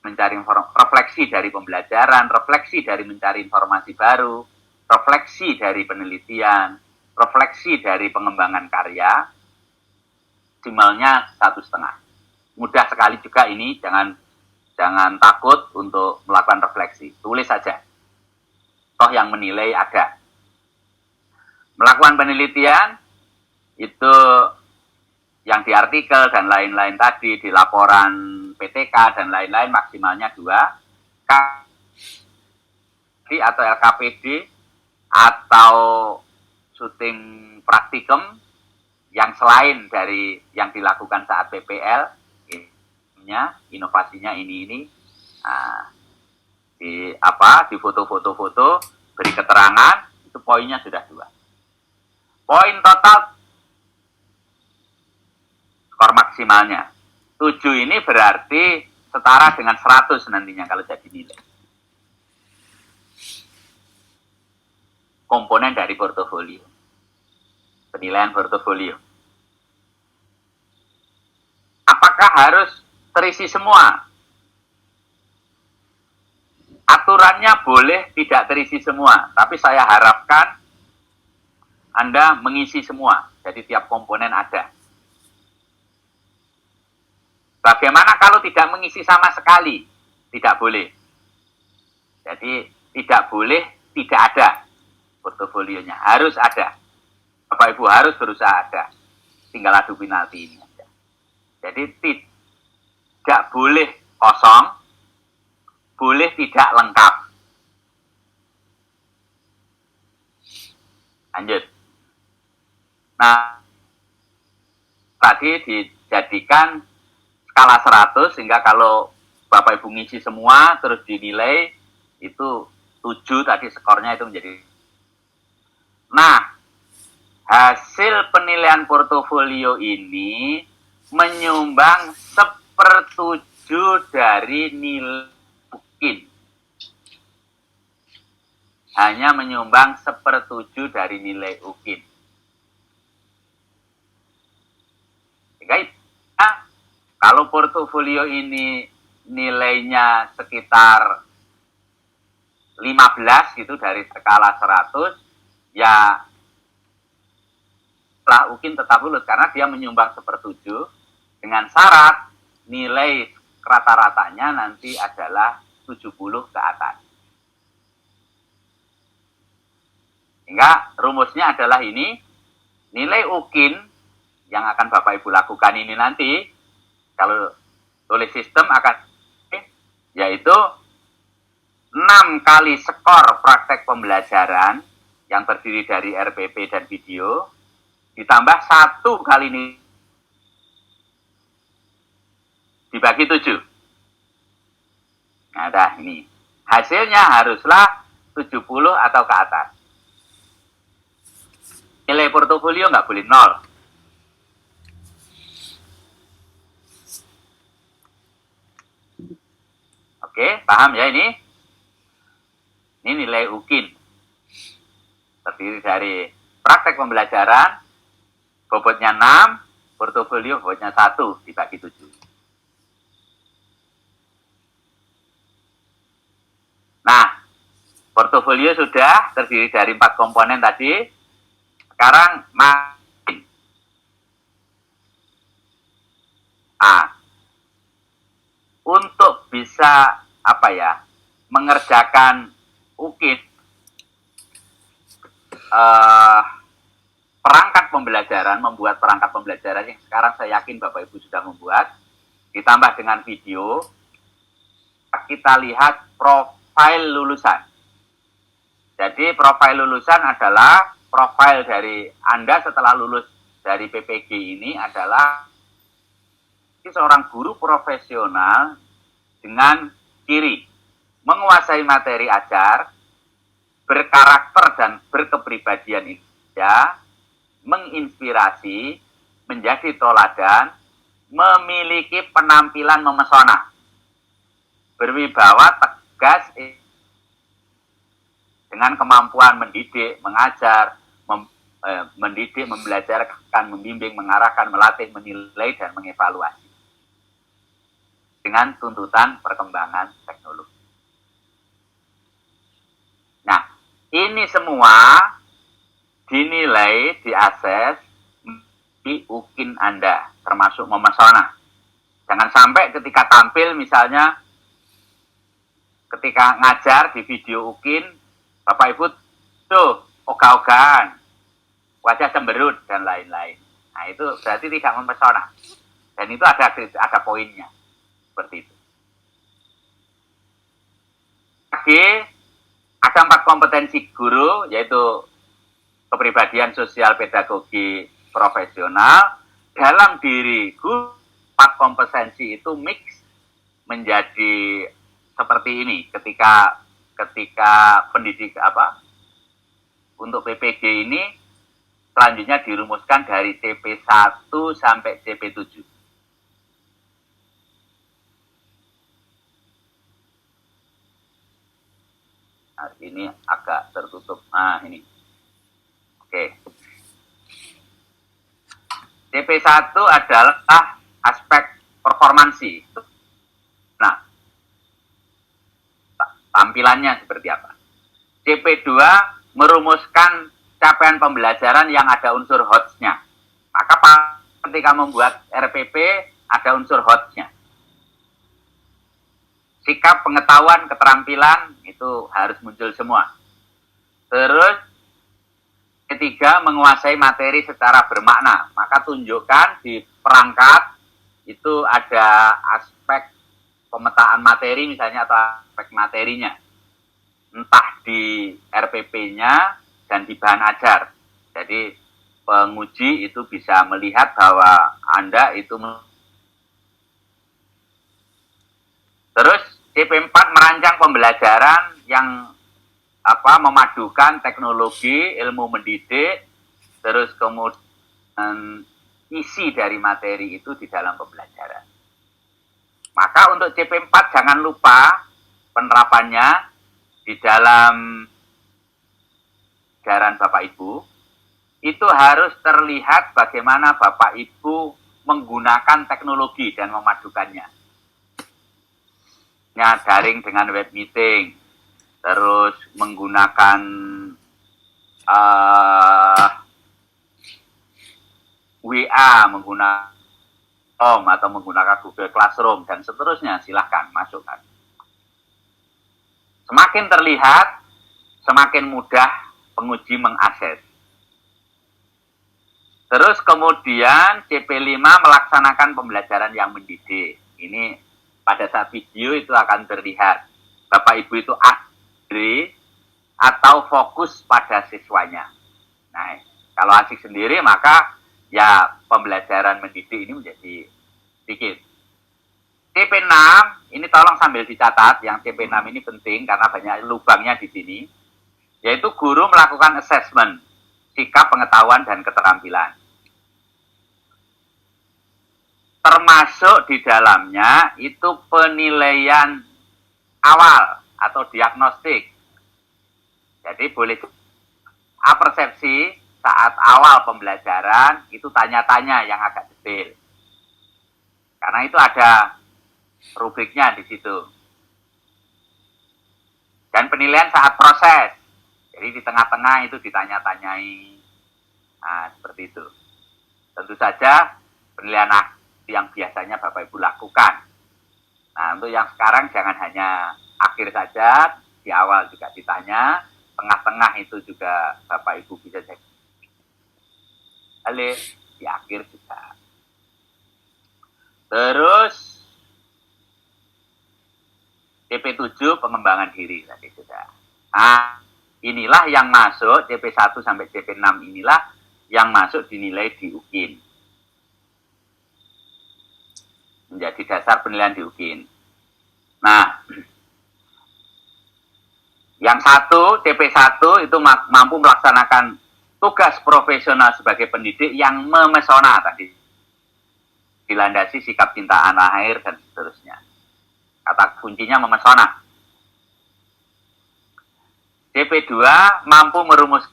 mencari refleksi dari pembelajaran, refleksi dari mencari informasi baru, refleksi dari penelitian, refleksi dari pengembangan karya, maksimalnya 1,5. Mudah sekali juga ini, jangan takut untuk melakukan refleksi. Tulis saja. Toh yang menilai ada. Melakukan penelitian, itu yang di artikel dan lain-lain tadi, di laporan PTK dan lain-lain maksimalnya 2. Atau LKPD atau syuting praktikum yang selain dari yang dilakukan saat PPL, inovasinya ini, di foto-foto, beri keterangan, itu poinnya sudah 2. Poin total skor maksimalnya 7 ini berarti setara dengan 100 nantinya kalau jadi nilai. Komponen dari portofolio. Penilaian portofolio. Apakah harus terisi semua? Aturannya boleh tidak terisi semua, tapi saya harapkan Anda mengisi semua. Jadi tiap komponen ada. Bagaimana kalau tidak mengisi sama sekali? Tidak boleh. Jadi tidak boleh tidak ada portofolionya. Harus ada. Bapak Ibu harus berusaha ada. Tinggal adu penalti ini aja. Jadi tidak boleh kosong, boleh tidak lengkap. Lanjut. Nah, tadi dijadikan skala 100 sehingga kalau Bapak Ibu ngisi semua terus dinilai itu 7 tadi skornya itu menjadi. Nah, hasil penilaian portofolio ini menyumbang 1/7 dari nilai UKIN. Hanya menyumbang 1/7 dari nilai UKIN. Sehingga kalau portofolio ini nilainya sekitar 15 gitu dari skala 100, ya setelah UKIN tetap lulus karena dia menyumbang 1/7 dengan syarat nilai rata-ratanya nanti adalah 70 ke atas. Sehingga rumusnya adalah ini, nilai UKIN yang akan Bapak Ibu lakukan ini nanti kalau tulis sistem akan yaitu 6 kali skor praktek pembelajaran yang terdiri dari RPP dan video ditambah 1 kali ini dibagi 7. Nah, dah ini. Hasilnya haruslah 70 atau ke atas. Nilai portofolio nggak boleh 0. Oke, paham ya ini? Ini nilai UKIN. Terdiri dari praktek pembelajaran, bobotnya 6, portofolio bobotnya 1 dibagi 7. Nah, portofolio sudah terdiri dari 4 komponen tadi. Sekarang makin. Untuk bisa mengerjakan UKIN, perangkat pembelajaran, membuat perangkat pembelajaran yang sekarang saya yakin Bapak Ibu sudah membuat, ditambah dengan video, kita lihat profil lulusan. Jadi profil lulusan adalah profil dari Anda setelah lulus dari PPG ini adalah seorang guru profesional dengan ciri menguasai materi ajar, berkarakter dan berkepribadian ya, menginspirasi, menjadi toladan, memiliki penampilan memesona, berwibawa, tegas, dengan kemampuan mendidik, mengajar, mendidik, membelajarkan, membimbing, mengarahkan, melatih, menilai, dan mengevaluasi dengan tuntutan perkembangan teknologi. Nah, ini semua dinilai, diakses di UKIN Anda, termasuk memesona. Jangan sampai ketika tampil misalnya, ketika ngajar di video UKIN, Bapak Ibu tuh ogah-ogahan, wajah cemberut dan lain-lain. Nah itu berarti tidak memesona. Dan itu ada poinnya. Seperti itu. Lagi, ada 4 kompetensi guru, yaitu kepribadian sosial, pedagogi, profesional. Dalam diri guru, 4 kompetensi itu mix menjadi seperti ini. Ketika pendidik untuk PPG ini selanjutnya dirumuskan dari CP1 sampai CP7. Nah, ini agak tertutup. Nah, ini. Oke. CP1 adalah aspek performansi. Nah, tampilannya seperti apa? CP2 merumuskan capaian pembelajaran yang ada unsur HOTS-nya. Maka ketika membuat RPP ada unsur HOTS-nya. Sikap, pengetahuan, keterampilan itu harus muncul semua. Terus ketiga, menguasai materi secara bermakna. Maka tunjukkan di perangkat itu ada aspek pemetaan materi misalnya atau aspek materinya. Entah di RPP-nya dan di bahan ajar. Jadi penguji itu bisa melihat bahwa Anda itu. Terus CP4 merancang pembelajaran yang memadukan teknologi, ilmu mendidik, terus kemudian isi dari materi itu di dalam pembelajaran. Maka untuk CP4 jangan lupa penerapannya di dalam ajaran Bapak Ibu, itu harus terlihat bagaimana Bapak Ibu menggunakan teknologi dan memadukannya. Daring dengan web meeting, terus menggunakan WA, menggunakan atau menggunakan Google Classroom dan seterusnya, silahkan masukkan. Semakin terlihat, semakin mudah penguji mengakses. Terus kemudian CP5 melaksanakan pembelajaran yang mendidik. Ini pada saat video itu akan terlihat Bapak Ibu itu asik atau fokus pada siswanya. Nah, kalau asik sendiri maka ya pembelajaran mendidik ini menjadi sedikit. CP6 ini tolong sambil dicatat, yang CP6 ini penting karena banyak lubangnya di sini, yaitu guru melakukan assessment sikap, pengetahuan, dan keterampilan. Termasuk di dalamnya itu penilaian awal atau diagnostik. Jadi boleh persepsi saat awal pembelajaran itu tanya-tanya yang agak detail. Karena itu ada rubriknya di situ. Dan penilaian saat proses. Jadi di tengah-tengah itu ditanya-tanyai. Nah, seperti itu. Tentu saja penilaian yang biasanya Bapak Ibu lakukan. Nah, untuk yang sekarang jangan hanya akhir saja, di awal juga ditanya, tengah-tengah itu juga Bapak Ibu bisa cek balik, di akhir juga. Terus CP7 pengembangan diri tadi sudah. Nah, inilah yang masuk CP1 sampai CP6 inilah yang masuk dinilai di UKIN. Menjadi dasar penilaian di UKIN. Nah, yang satu, CP1 itu mampu melaksanakan tugas profesional sebagai pendidik yang memesona tadi. Dilandasi sikap cinta tanah air dan seterusnya. Kata kuncinya memesona. CP2 mampu merumus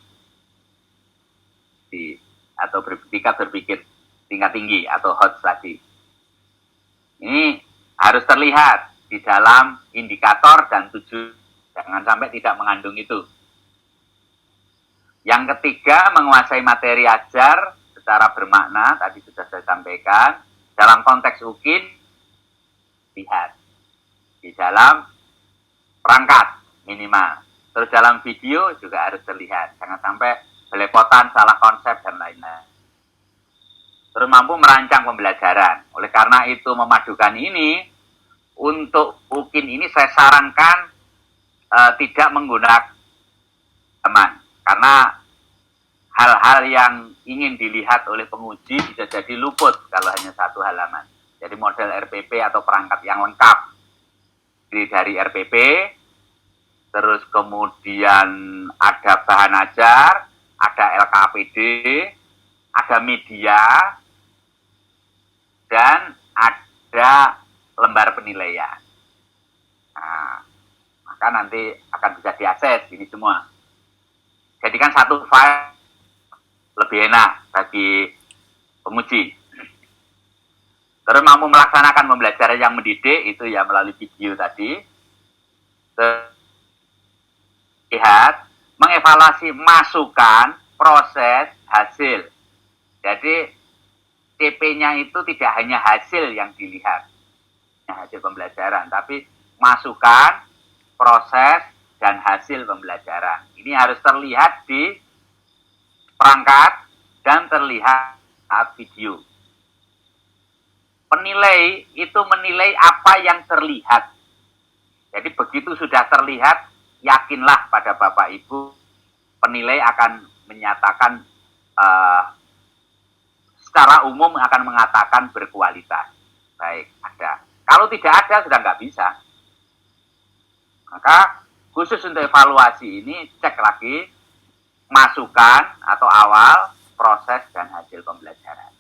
atau bertingkat berpikir tingkat tinggi atau hot tadi. Ini harus terlihat di dalam indikator dan tujuan. Jangan sampai tidak mengandung itu. Yang ketiga, menguasai materi ajar secara bermakna, tadi sudah saya sampaikan. Dalam konteks UKIN, lihat. Di dalam perangkat minimal. Terus dalam video juga harus terlihat. Jangan sampai belepotan, salah konsep, dan lain-lain. Terus mampu merancang pembelajaran. Oleh karena itu memadukan ini, untuk UKIN ini saya sarankan tidak menggunakan teman. Karena hal-hal yang ingin dilihat oleh penguji bisa jadi luput kalau hanya satu halaman. Jadi model RPP atau perangkat yang lengkap. Dari RPP, terus kemudian ada bahan ajar, ada LKPD, ada media, dan ada lembar penilaian. Nah, maka nanti akan bisa diakses ini semua. Jadikan satu file lebih enak bagi penguji. Terus mampu melaksanakan pembelajaran yang mendidik, itu ya melalui video tadi. Lihat, mengevaluasi masukan, proses, hasil. Jadi CP-nya itu tidak hanya hasil yang dilihat, hasil pembelajaran, tapi masukan, proses, dan hasil pembelajaran. Ini harus terlihat di perangkat dan terlihat saat video. Penilai itu menilai apa yang terlihat. Jadi begitu sudah terlihat, yakinlah pada Bapak Ibu, penilai akan menyatakan secara umum akan mengatakan berkualitas. Baik, ada. Kalau tidak ada, sudah nggak bisa. Maka khusus untuk evaluasi ini, cek lagi masukan atau awal, proses, dan hasil pembelajaran.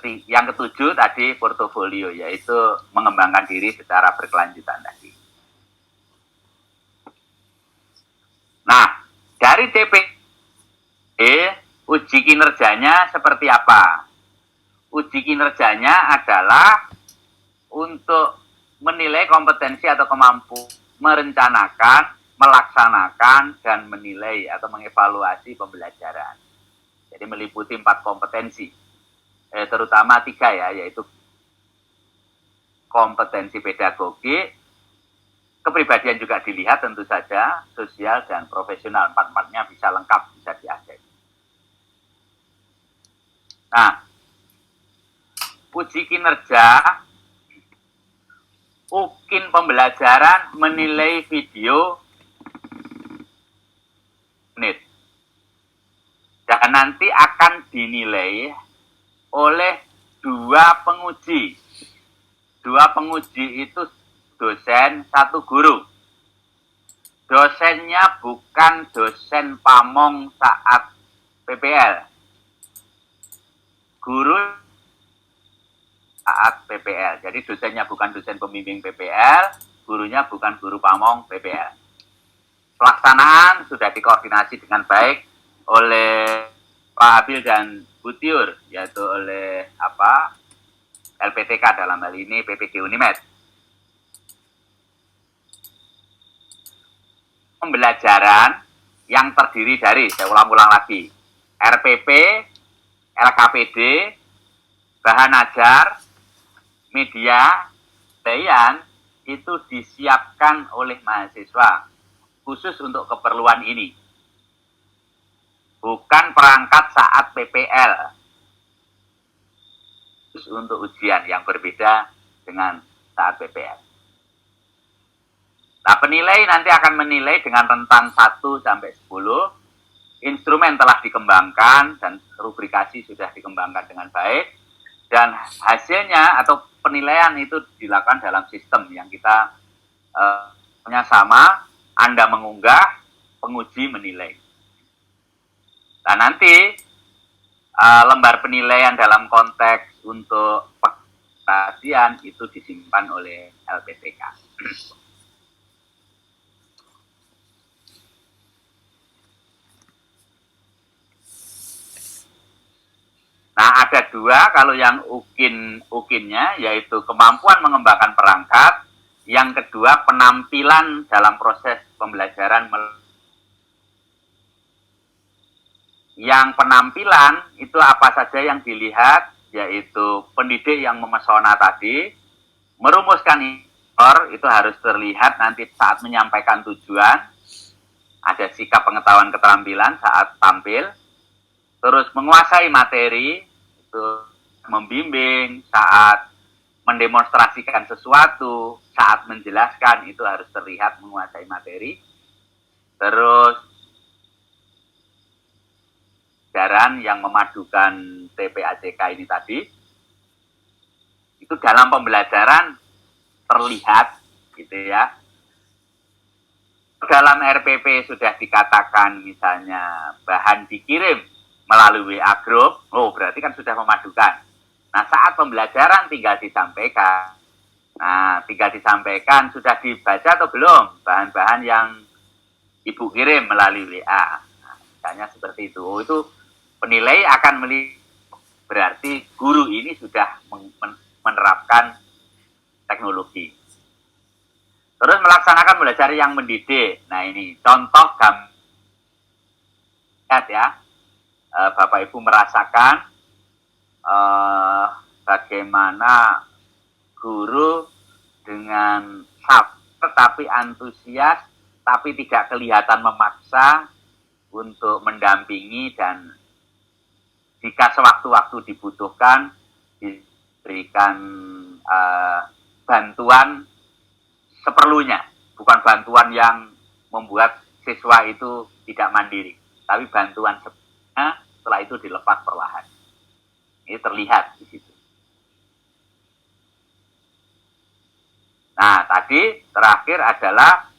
Yang ketujuh tadi portofolio, yaitu mengembangkan diri secara berkelanjutan tadi. Nah, dari CPE, uji kinerjanya seperti apa? Uji kinerjanya adalah untuk menilai kompetensi atau kemampuan merencanakan, melaksanakan, dan menilai atau mengevaluasi pembelajaran. Jadi meliputi 4 kompetensi. Terutama 3 ya, yaitu kompetensi pedagogi, kepribadian juga dilihat tentu saja, sosial dan profesional. 4-4-nya bisa lengkap, bisa diakses. Nah, uji kinerja, UKIN pembelajaran menilai video menit. Dan nanti akan dinilai oleh 2 penguji. 2 penguji itu dosen, 1 guru. Dosennya bukan dosen pamong saat PPL. Guru saat PPL. Jadi dosennya bukan dosen pembimbing PPL, gurunya bukan guru pamong PPL. Pelaksanaan sudah dikoordinasi dengan baik oleh Pak Abil dan Bu Tiur, yaitu oleh LPTK dalam hal ini PPG Unimed. Pembelajaran yang terdiri dari, saya ulang-ulang lagi, RPP, LKPD, bahan ajar, media, penilaian, itu disiapkan oleh mahasiswa khusus untuk keperluan ini. Bukan perangkat saat PPL. Khusus untuk ujian yang berbeda dengan saat PPL. Nah, penilai nanti akan menilai dengan rentang 1 sampai 10. Instrumen telah dikembangkan dan rubrikasi sudah dikembangkan dengan baik. Dan hasilnya atau penilaian itu dilakukan dalam sistem yang kita punya sama, Anda mengunggah, penguji menilai. Nah, nanti lembar penilaian dalam konteks untuk perhatian itu disimpan oleh LPTK. Nah, ada dua, kalau yang ukinnya yaitu kemampuan mengembangkan perangkat, yang kedua penampilan dalam proses pembelajaran. Yang penampilan itu apa saja yang dilihat, yaitu pendidik yang memesona tadi, merumuskan itu harus terlihat nanti saat menyampaikan tujuan, ada sikap pengetahuan keterampilan saat tampil, terus menguasai materi, itu membimbing saat mendemonstrasikan sesuatu, saat menjelaskan itu harus terlihat menguasai materi. Terus pembelajaran yang memadukan TPACK ini tadi, itu dalam pembelajaran terlihat gitu ya. Dalam RPP sudah dikatakan misalnya bahan dikirim melalui WA group, berarti kan sudah memadukan. Nah, saat pembelajaran tinggal disampaikan. Nah, tinggal disampaikan sudah dibaca atau belum bahan-bahan yang Ibu kirim melalui WA. Nah, misalnya seperti itu. Itu penilai akan melihat berarti guru ini sudah menerapkan teknologi. Terus melaksanakan belajar yang mendidik. Nah, ini contoh gambar ya. Bapak Ibu merasakan bagaimana guru dengan sabar tapi antusias, tapi tidak kelihatan memaksa untuk mendampingi, dan jika sewaktu-waktu dibutuhkan diberikan bantuan seperlunya, bukan bantuan yang membuat siswa itu tidak mandiri, tapi bantuan setelah itu dilepas perlahan. Ini terlihat di situ. Nah, tadi terakhir adalah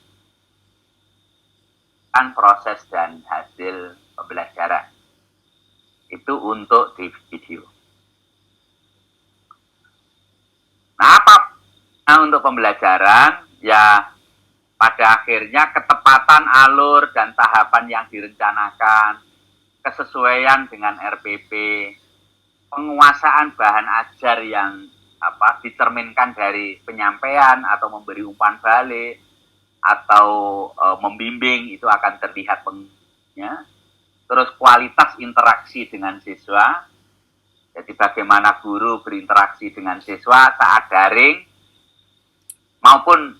proses dan hasil pembelajaran. Itu untuk di video. Nah, apa untuk pembelajaran? Ya, pada akhirnya ketepatan alur dan tahapan yang direncanakan, kesesuaian dengan RPP, penguasaan bahan ajar yang dicerminkan dari penyampaian atau memberi umpan balik atau membimbing, itu akan terlihat pentingnya. Terus kualitas interaksi dengan siswa, jadi bagaimana guru berinteraksi dengan siswa saat daring maupun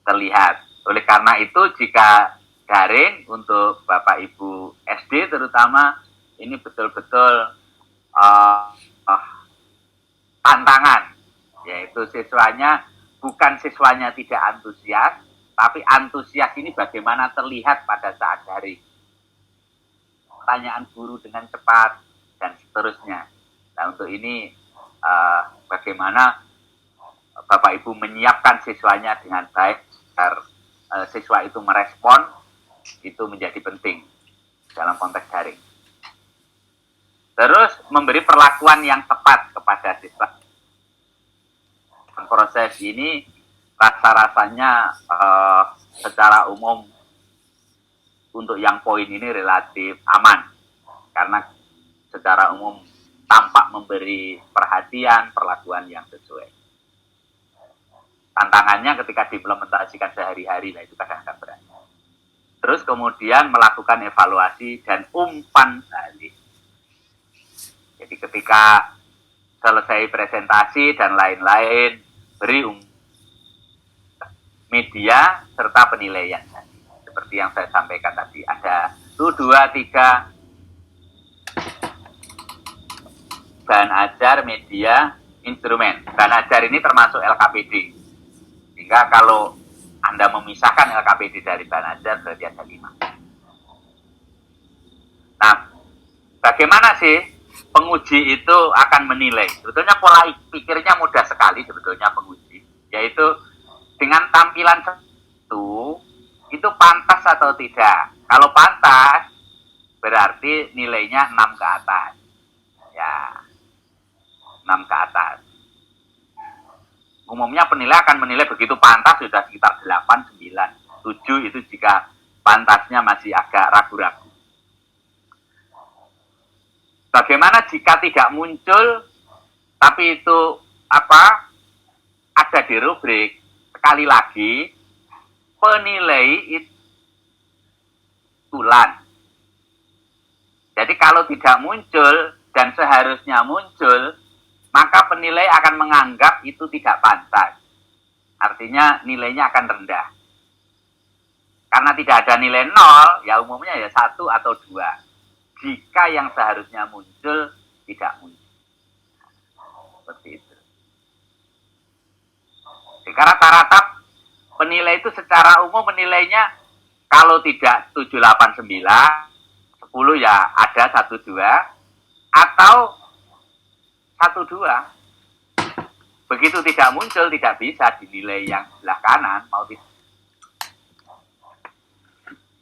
terlihat. Oleh karena itu, jika daring untuk Bapak Ibu SD terutama, ini betul-betul tantangan, yaitu bukan siswanya tidak antusias, tapi antusias ini bagaimana terlihat pada saat daring. Pertanyaan guru dengan cepat dan seterusnya. Nah, untuk ini bagaimana Bapak Ibu menyiapkan siswanya dengan baik agar siswa itu merespon, itu menjadi penting dalam konteks daring. Terus memberi perlakuan yang tepat kepada siswa. Proses ini rasa-rasanya secara umum untuk yang poin ini relatif aman, karena secara umum tampak memberi perhatian, perlakuan yang sesuai. Tantangannya ketika diimplementasikan sehari-hari, lah itu kadang-kadang berat. Terus kemudian melakukan evaluasi dan umpan balik. Jadi ketika selesai presentasi dan lain-lain, beri media serta penilaian. Seperti yang saya sampaikan tadi, ada 1, 2, 3 bahan ajar, media, instrumen. Bahan ajar ini termasuk LKPD. Sehingga kalau Anda memisahkan LKPD dari bahan ajar, berarti ada 5. Nah, bagaimana sih penguji itu akan menilai? Sebetulnya pola pikirnya mudah sekali sebetulnya penguji. Yaitu dengan tampilan itu pantas atau tidak. Kalau pantas, berarti nilainya 6 ke atas. Ya, 6 ke atas. Umumnya penilai akan menilai begitu pantas sudah sekitar 8, 9, 7 itu jika pantasnya masih agak ragu-ragu. Bagaimana jika tidak muncul tapi itu ada di rubrik? Sekali lagi, penilai itu tulan. Jadi kalau tidak muncul dan seharusnya muncul, maka penilai akan menganggap itu tidak pantas. Artinya nilainya akan rendah. Karena tidak ada nilai 0, ya umumnya ya 1 atau 2. Jika yang seharusnya muncul, tidak muncul. Seperti itu. Jika rata-rata penilai itu secara umum menilainya kalau tidak 789, 10 ya ada 12, atau 12. Begitu tidak muncul, tidak bisa dinilai yang sebelah kanan. Mau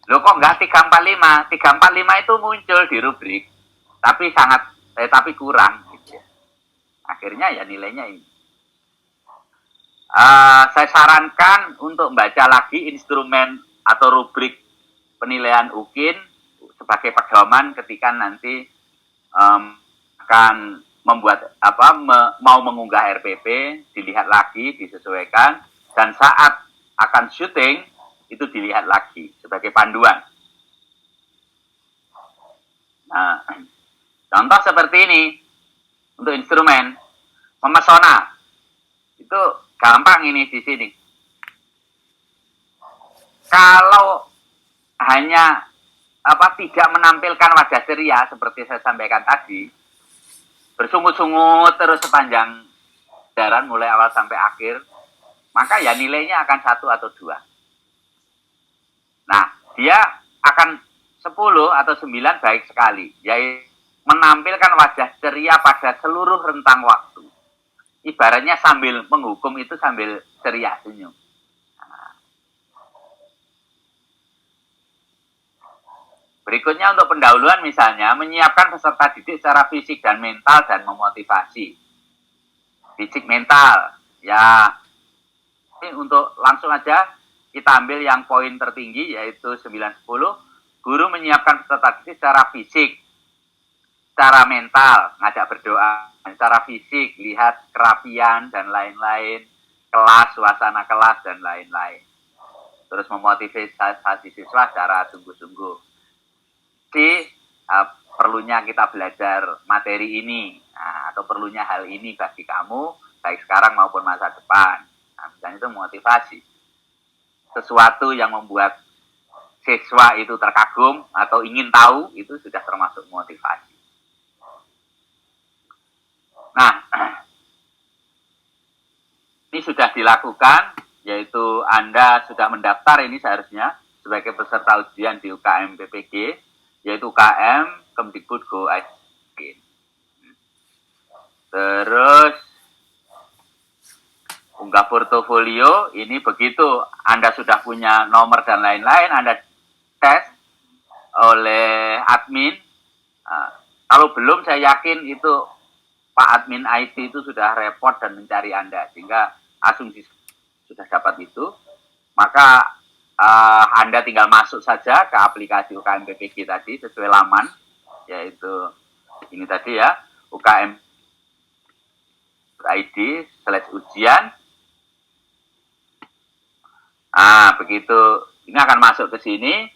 Loh kok enggak 345? 345 itu muncul di rubrik, tapi kurang. Gitu ya. Akhirnya ya nilainya ini. Saya sarankan untuk baca lagi instrumen atau rubrik penilaian UKIN sebagai pedoman ketika nanti akan membuat mau mengunggah RPP, dilihat lagi, disesuaikan, dan saat akan syuting itu dilihat lagi sebagai panduan. Nah, contoh seperti ini untuk instrumen memesona itu gampang ini di sini. Kalau hanya tidak menampilkan wajah ceria seperti saya sampaikan tadi, bersungut-sungut terus sepanjang jalan mulai awal sampai akhir, maka ya nilainya akan 1 atau 2. Nah, dia akan 10 atau 9 baik sekali, yaitu menampilkan wajah ceria pada seluruh rentang waktu. Ibaratnya sambil menghukum itu sambil ceria senyum. Nah. Berikutnya untuk pendahuluan misalnya, menyiapkan peserta didik secara fisik dan mental dan memotivasi. Fisik mental, ya ini untuk langsung aja kita ambil yang poin tertinggi yaitu 9-10. Guru menyiapkan peserta didik secara fisik, secara mental, ngajak berdoa, secara fisik, lihat kerapian dan lain-lain, kelas, suasana kelas dan lain-lain. Terus memotivasi siswa secara sungguh-sungguh. Perlunya kita belajar materi ini, atau perlunya hal ini bagi kamu, baik sekarang maupun masa depan. Nah, misalnya itu motivasi. Sesuatu yang membuat siswa itu terkagum atau ingin tahu, itu sudah termasuk motivasi. Nah, ini sudah dilakukan, yaitu Anda sudah mendaftar ini seharusnya sebagai peserta ujian di UKM PPG, yaitu UKM Kemdikbud Go ID. Terus unggah portofolio, ini begitu Anda sudah punya nomor dan lain-lain, Anda tes oleh admin. Kalau belum, saya yakin itu Pak admin IT itu sudah repot dan mencari Anda, sehingga asumsi sudah dapat itu, maka Anda tinggal masuk saja ke aplikasi UKM PPG tadi sesuai laman, yaitu ini tadi ya, UKM ID/ujian. Begitu ini akan masuk ke sini.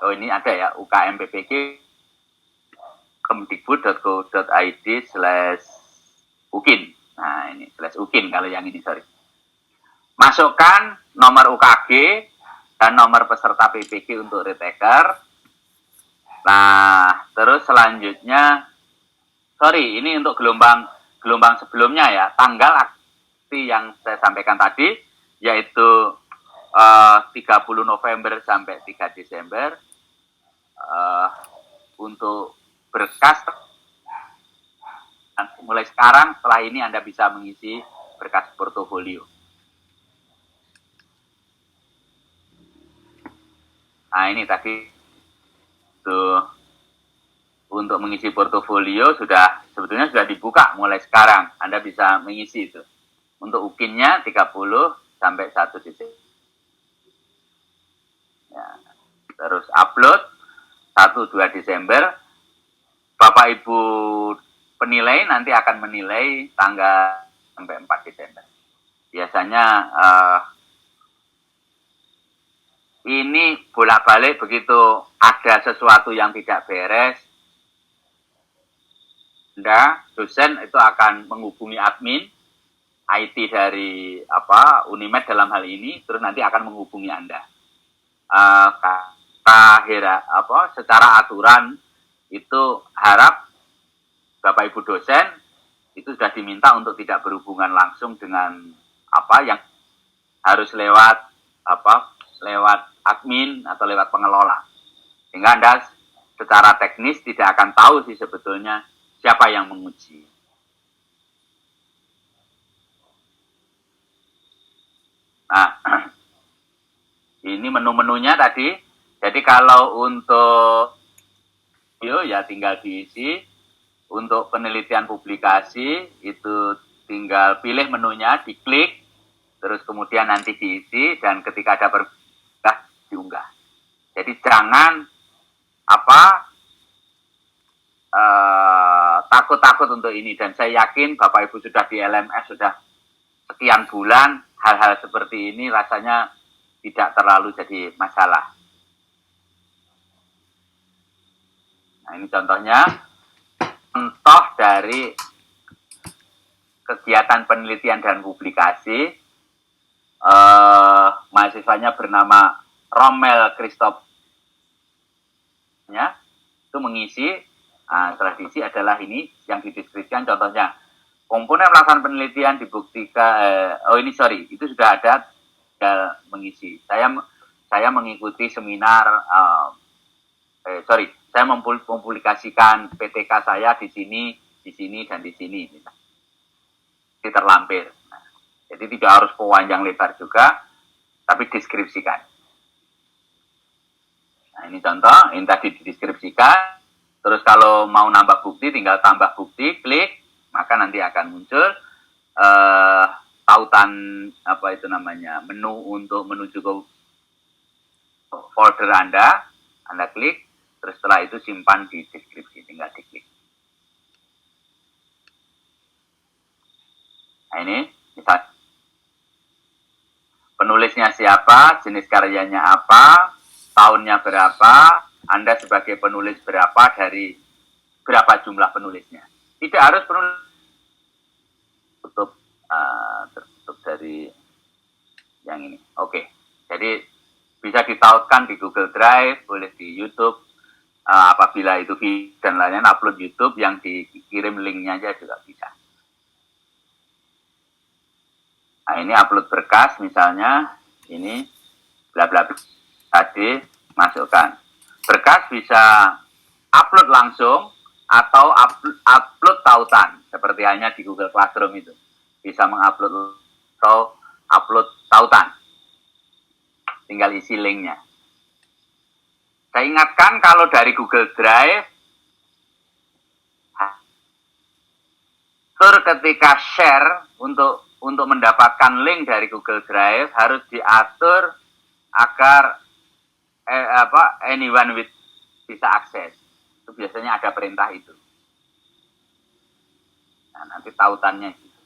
Oh, ini ada ya, UKM PPG kemdikbud.go.id/ UKIN. Nah, ini slash UKIN kalau yang ini, sorry. Masukkan nomor UKG dan nomor peserta PPG untuk retaker. Nah, terus selanjutnya, sorry, ini untuk gelombang sebelumnya ya, tanggal aktif yang saya sampaikan tadi, yaitu 30 November sampai 3 Desember. Untuk berkas, mulai sekarang setelah ini Anda bisa mengisi berkas portofolio. Nah, ini tadi tuh, untuk mengisi portofolio sebetulnya sudah dibuka mulai sekarang. Anda bisa mengisi itu. Untuk UKIN-nya 30 sampai 1 Desember. Ya. Terus upload 1-2 Desember. Bapak Ibu penilai nanti akan menilai tanggal sampai 4 Desember. Biasanya ini bolak-balik begitu ada sesuatu yang tidak beres, Anda, dosen itu akan menghubungi admin IT dari Unimed dalam hal ini, terus nanti akan menghubungi Anda. Secara aturan itu harap Bapak Ibu dosen itu sudah diminta untuk tidak berhubungan langsung dengan yang harus lewat admin atau lewat pengelola. Sehingga Anda secara teknis tidak akan tahu sih sebetulnya siapa yang menguji. Nah, ini menu-menunya tadi. Jadi kalau untuk video ya tinggal diisi. Untuk penelitian publikasi itu tinggal pilih menunya, diklik, terus kemudian nanti diisi, dan ketika ada perbedaan diunggah. Jadi jangan takut-takut untuk ini, dan saya yakin Bapak Ibu sudah di LMS sudah sekian bulan, hal-hal seperti ini rasanya tidak terlalu jadi masalah. Nah, ini contohnya. Contoh dari kegiatan penelitian dan publikasi, mahasiswanya bernama Rommel Christoph, ya, itu mengisi. Setelah diisi adalah ini yang dideskripsikan contohnya. Komponen pelaksanaan penelitian dibuktikan, itu sudah ada, tinggal mengisi. Saya mengikuti seminar, saya mempublikasikan PTK saya di sini, dan di sini. Ini terlampir. Nah, jadi tidak harus panjang lebar juga, tapi deskripsikan. Nah, ini contoh, ini tadi dideskripsikan. Terus kalau mau nambah bukti, tinggal tambah bukti, klik, maka nanti akan muncul tautan menu untuk menuju ke folder Anda klik. Terus setelah itu simpan di deskripsi, tinggal diklik. Nah, ini misalnya penulisnya siapa, jenis karyanya apa, tahunnya berapa, Anda sebagai penulis berapa, dari berapa jumlah penulisnya. Tidak harus penulis tertutup dari yang ini. Oke. Jadi bisa ditautkan di Google Drive, boleh di YouTube. Apabila itu video dan lain-lain, upload YouTube, yang dikirim linknya aja juga bisa. Nah, ini upload berkas misalnya, ini bla bla bla tadi, masukkan. Berkas bisa upload langsung atau upload tautan, seperti hanya di Google Classroom itu. Bisa mengupload atau upload tautan. Tinggal isi linknya. Saya ingatkan kalau dari Google Drive, ketika share untuk mendapatkan link dari Google Drive harus diatur agar anyone with bisa akses. Itu biasanya ada perintah itu. Nah, nanti tautannya gitu.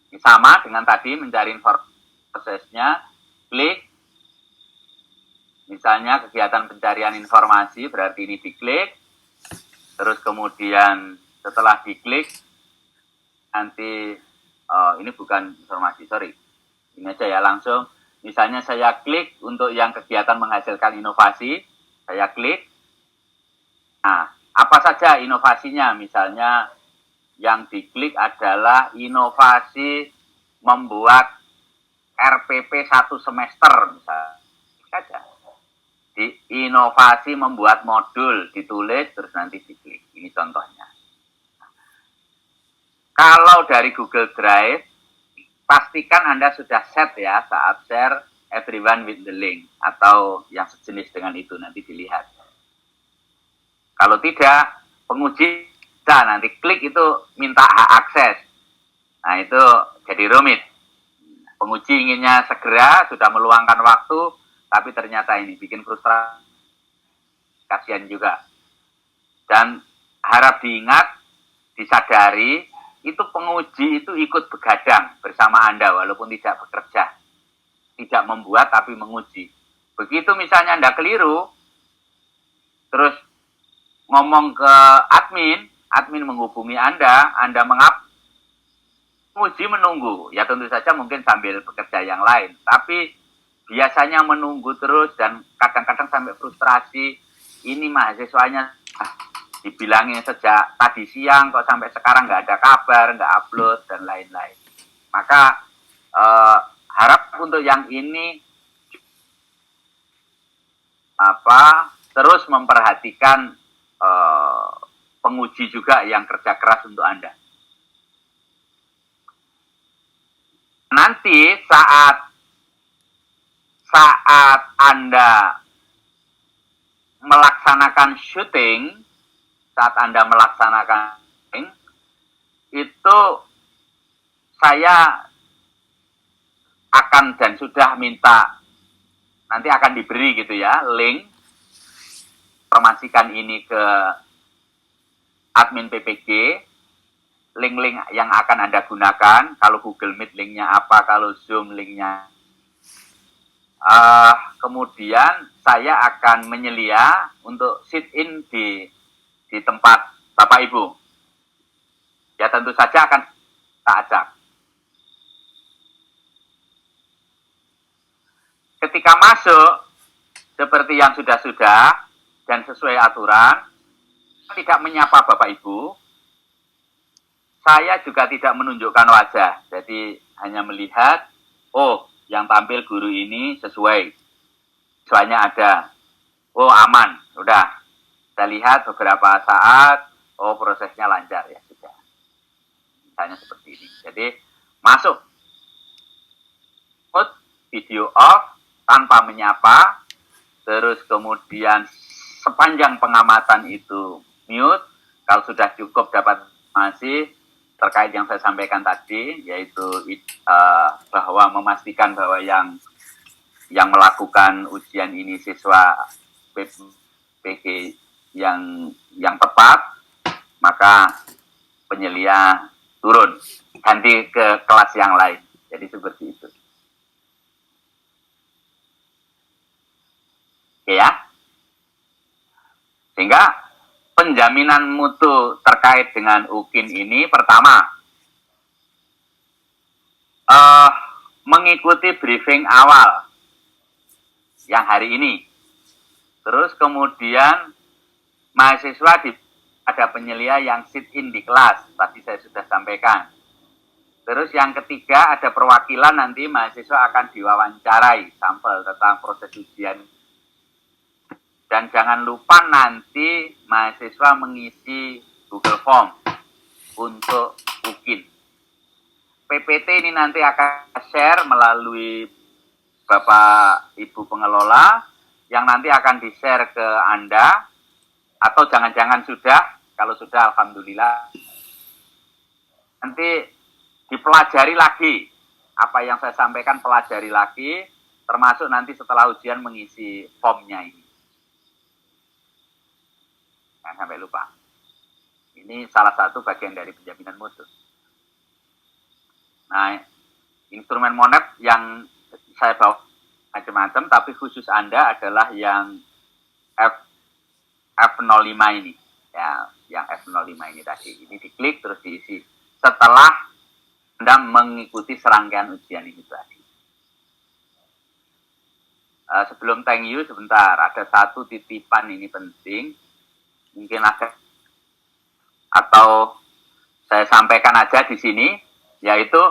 Ini sama dengan tadi mencari informasi prosesnya, klik. Misalnya kegiatan pencarian informasi, berarti ini diklik, terus kemudian Setelah diklik, nanti ini bukan informasi, sorry. Ini aja ya, langsung. Misalnya saya klik untuk yang kegiatan menghasilkan inovasi, saya klik. Nah, apa saja inovasinya? Misalnya yang diklik adalah inovasi membuat RPP 1 semester, misalnya. Saja. Di inovasi membuat modul, ditulis, terus nanti diklik. Ini contohnya. Kalau dari Google Drive, pastikan Anda sudah set ya saat share everyone with the link atau yang sejenis dengan itu, nanti dilihat. Kalau tidak, penguji bisa nanti klik itu minta hak akses. Nah itu jadi rumit. Penguji inginnya segera, sudah meluangkan waktu, tapi ternyata ini bikin frustrasi, kasihan juga. Dan harap diingat, disadari, itu penguji itu ikut begadang bersama Anda walaupun tidak bekerja. Tidak membuat tapi menguji. Begitu misalnya Anda keliru, terus ngomong ke admin menghubungi Anda penguji menunggu. Ya tentu saja mungkin sambil bekerja yang lain. Tapi biasanya menunggu terus dan kadang-kadang sampai frustrasi. Ini mahasiswanya dibilangin sejak tadi siang kok sampai sekarang nggak ada kabar, nggak upload, dan lain-lain. Maka harap untuk yang ini terus memperhatikan penguji juga yang kerja keras untuk Anda. Nanti saat Anda melaksanakan syuting, itu saya akan dan sudah minta, nanti akan diberi gitu ya, link, informasikan ini ke admin PPG, link-link yang akan Anda gunakan, kalau Google Meet linknya apa, kalau Zoom linknya. Kemudian saya akan menyelia untuk sit-in di tempat Bapak Ibu. Ya tentu saja akan kita ajak. Ketika masuk, seperti yang sudah-sudah, dan sesuai aturan, tidak menyapa Bapak Ibu, saya juga tidak menunjukkan wajah. Jadi hanya melihat, oh yang tampil guru ini sesuai. Soalnya ada, oh aman, udah. Saya lihat beberapa saat, oh prosesnya lancar ya sudah. Misalnya seperti ini. Jadi masuk, video off tanpa menyapa, terus kemudian sepanjang pengamatan itu mute. Kalau sudah cukup dapat informasi terkait yang saya sampaikan tadi, yaitu bahwa memastikan bahwa yang melakukan ujian ini siswa PG yang tepat, maka penyelia turun, ganti ke kelas yang lain. Jadi seperti itu. Oke ya. Sehingga penjaminan mutu terkait dengan UKIN ini, pertama, mengikuti briefing awal yang hari ini. Terus kemudian mahasiswa ada penyelia yang sit-in di kelas, tadi saya sudah sampaikan. Terus yang ketiga, ada perwakilan, nanti mahasiswa akan diwawancarai sampel tentang proses ujian. Dan jangan lupa nanti mahasiswa mengisi Google Form untuk UKIN. PPT ini nanti akan share melalui Bapak Ibu pengelola, yang nanti akan di-share ke Anda, atau jangan-jangan sudah, kalau sudah alhamdulillah. Nanti dipelajari lagi, apa yang saya sampaikan pelajari lagi, termasuk nanti setelah ujian mengisi formnya ini. Jangan sampai lupa. Ini salah satu bagian dari penjaminan mutu. Nah, instrumen monet yang saya bawa macam-macam, tapi khusus Anda adalah yang F05 ini. Ya, yang F05 ini tadi. Ini diklik terus diisi setelah Anda mengikuti serangkaian ujian ini tadi. Sebelum thank you sebentar, ada satu titipan ini penting, mungkin agak atau saya sampaikan aja di sini, yaitu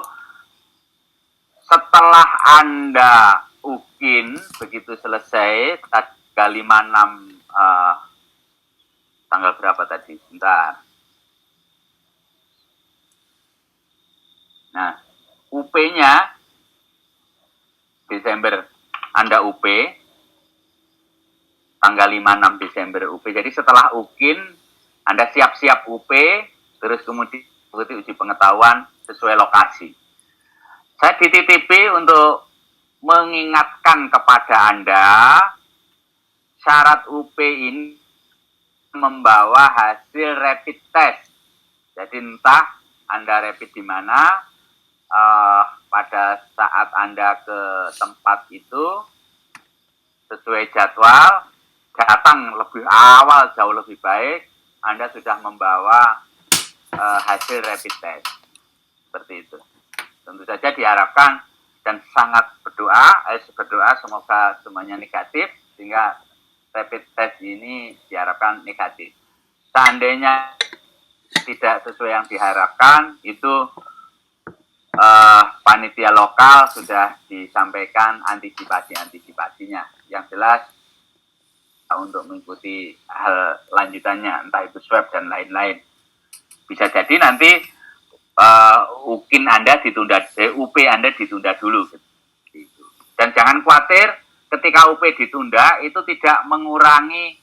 setelah Anda UKIN begitu selesai tanggal 56 tanggal berapa tadi? Bentar. Nah, UP-nya Desember Anda UP tanggal 56 Desember UP. Jadi setelah UKIN Anda siap-siap UP, terus kemudian uji pengetahuan sesuai lokasi. Saya dititipi untuk mengingatkan kepada Anda, syarat UP ini membawa hasil rapid test. Jadi entah Anda rapid di mana, pada saat Anda ke tempat itu, sesuai jadwal, datang lebih awal, jauh lebih baik, Anda sudah membawa hasil rapid test. Seperti itu. Tentu saja diharapkan dan sangat berdoa semoga semuanya negatif, sehingga rapid test ini diharapkan negatif. Seandainya tidak sesuai yang diharapkan, itu panitia lokal sudah disampaikan antisipasinya. Yang jelas untuk mengikuti hal lanjutannya, entah itu swab dan lain-lain. Bisa jadi nanti UKIN Anda ditunda, UP Anda ditunda dulu. Gitu. Dan jangan khawatir, ketika UP ditunda itu tidak mengurangi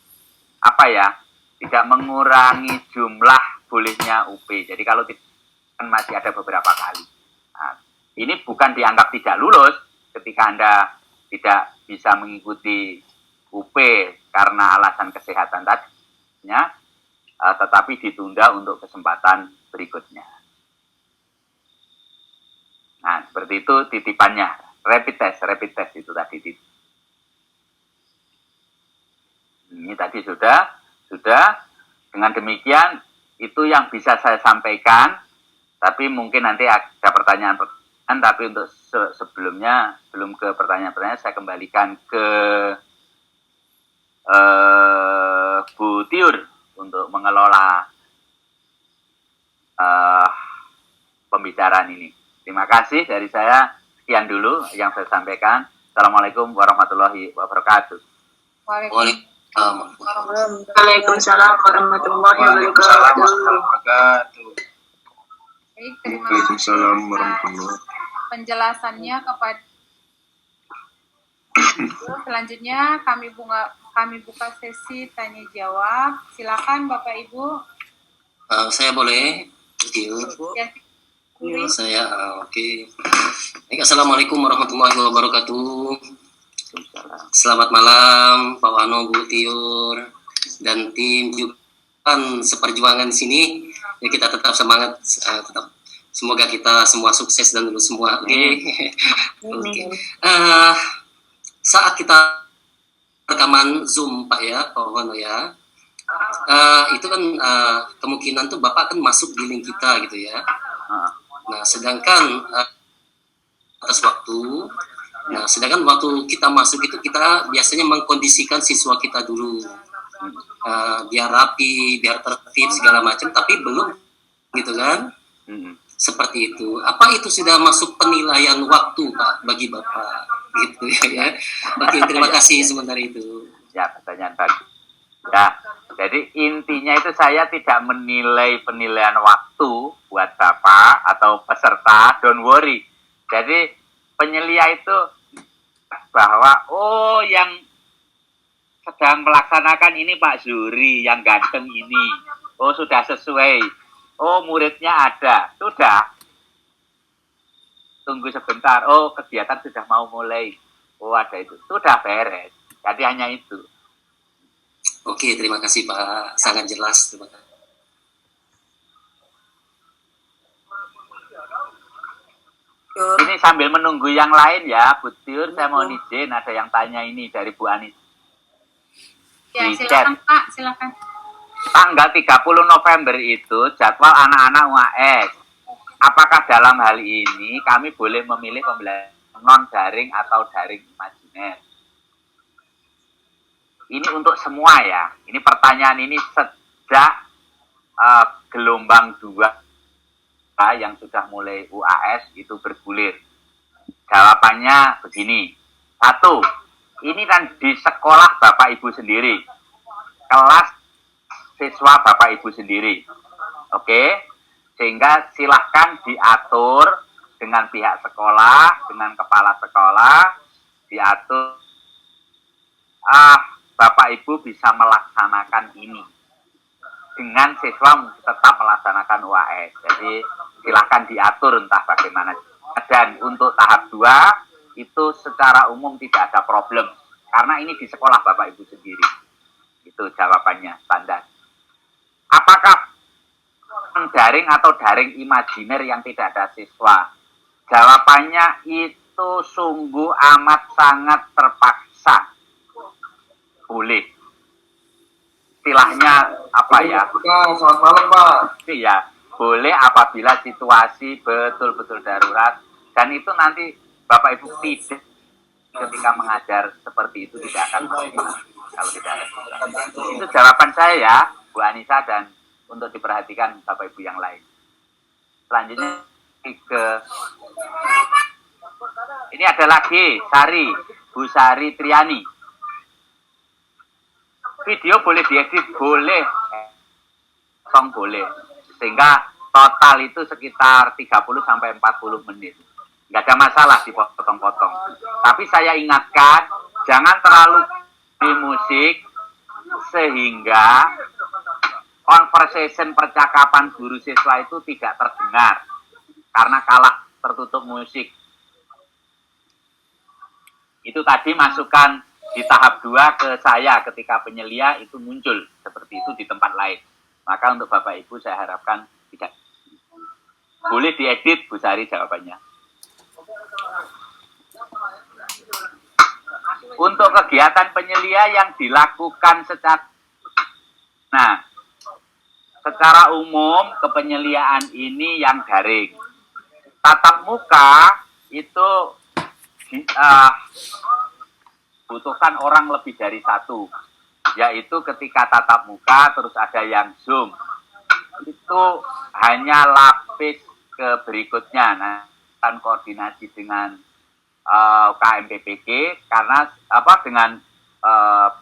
tidak mengurangi jumlah bolehnya UP. Jadi kalau kan masih ada beberapa kali. Nah, ini bukan dianggap tidak lulus ketika Anda tidak bisa mengikuti UP karena alasan kesehatan tadinya, tetapi ditunda untuk kesempatan berikutnya. Nah, seperti itu titipannya. Rapid test itu tadi. Ini tadi sudah. Dengan demikian, itu yang bisa saya sampaikan. Tapi mungkin nanti ada pertanyaan-pertanyaan, tapi untuk sebelumnya, sebelum ke pertanyaan-pertanyaan, saya kembalikan ke Bu Tiur untuk mengelola pembicaraan ini. Terima kasih dari saya. Sekian dulu yang saya sampaikan. Assalamualaikum warahmatullahi wabarakatuh. Waalaikumsalam warahmatullahi wabarakatuh. Baik, terima kasih penjelasannya kepada. Selanjutnya kami buka sesi tanya jawab. Silakan Bapak Ibu. Saya boleh? Ya, saya oke. Assalamualaikum warahmatullahi wabarakatuh. Selamat malam Pak Wano, Bu Tiur, dan tim juga seperjuangan di sini. Ya, kita tetap semangat, tetap semoga kita semua sukses dan lulus semua. Oke. Saat kita rekaman Zoom Pak ya, Pak Wano ya, itu kan kemungkinan tuh Bapak kan masuk di link kita gitu ya. Nah, sedangkan atas waktu, sedangkan waktu kita masuk itu kita biasanya mengkondisikan siswa kita dulu, biar rapi, biar tertib segala macam, tapi belum, gitu kan? Seperti itu. Apa itu sudah masuk penilaian waktu Pak bagi Bapak, gitu ya? Oke, terima kasih sementara itu. Ya, pertanyaan bagus. Ya, jadi intinya itu saya tidak menilai penilaian waktu buat Bapak atau peserta, don't worry. Jadi penyelia itu bahwa yang sedang melaksanakan ini Pak Zuri yang ganteng ini. Sudah sesuai. Muridnya ada. Sudah. Tunggu sebentar. Kegiatan sudah mau mulai. Ada itu. Sudah beres. Jadi hanya itu. Oke, terima kasih Pak. Sangat jelas. Terima kasih. Ini sambil menunggu yang lain ya, Bu Tiur, saya mohon izin, ada yang tanya ini dari Bu Anis. Ya, silakan Pak, silakan. tanggal 30 November itu jadwal anak-anak UAS. Apakah dalam hal ini kami boleh memilih pembelajaran non-daring atau daring imajiner? Ini untuk semua ya. Ini pertanyaan ini sejak gelombang 2 yang sudah mulai UAS itu bergulir. Jawabannya begini. 1, ini kan di sekolah Bapak Ibu sendiri. Kelas siswa Bapak Ibu sendiri. Oke? Sehingga silahkan diatur dengan pihak sekolah, dengan kepala sekolah, diatur Bapak Ibu bisa melaksanakan ini. Dengan siswa tetap melaksanakan UAS. Jadi silahkan diatur entah bagaimana. Dan untuk tahap 2 itu secara umum tidak ada problem. Karena ini di sekolah Bapak Ibu sendiri. Itu jawabannya, standar. Apakah daring atau daring imajiner yang tidak ada siswa? Jawabannya itu sungguh amat sangat terpaksa. Boleh. Istilahnya apa ya? Selamat malam, Pak. Iya, boleh apabila situasi betul-betul darurat. Dan itu nanti Bapak Ibu tidak ketika mengajar seperti itu tidak akan maksimal kalau tidak ada siswa. Itu jawaban saya ya, Bu Anissa, dan untuk diperhatikan Bapak Ibu yang lain. Selanjutnya ini ada lagi Sari, Bu Sari Triani. Video boleh diedit, boleh, boleh, sehingga total itu sekitar 30-40 menit. Nggak ada masalah dipotong-potong. Tapi saya ingatkan, jangan terlalu di musik sehingga conversation percakapan guru siswa itu tidak terdengar karena kalah tertutup musik. Itu tadi masukan di tahap 2 ke saya ketika penyelia itu muncul seperti itu di tempat lain. Maka untuk Bapak Ibu saya harapkan tidak. Boleh diedit, Bu Sari jawabannya. Untuk kegiatan penyelia yang dilakukan secara umum kepenyeliaan ini yang daring. Tatap muka itu butuhkan orang lebih dari 1, yaitu ketika tatap muka terus ada yang Zoom. Itu hanya lapis ke berikutnya. Nah, akan koordinasi dengan UKM PPG karena dengan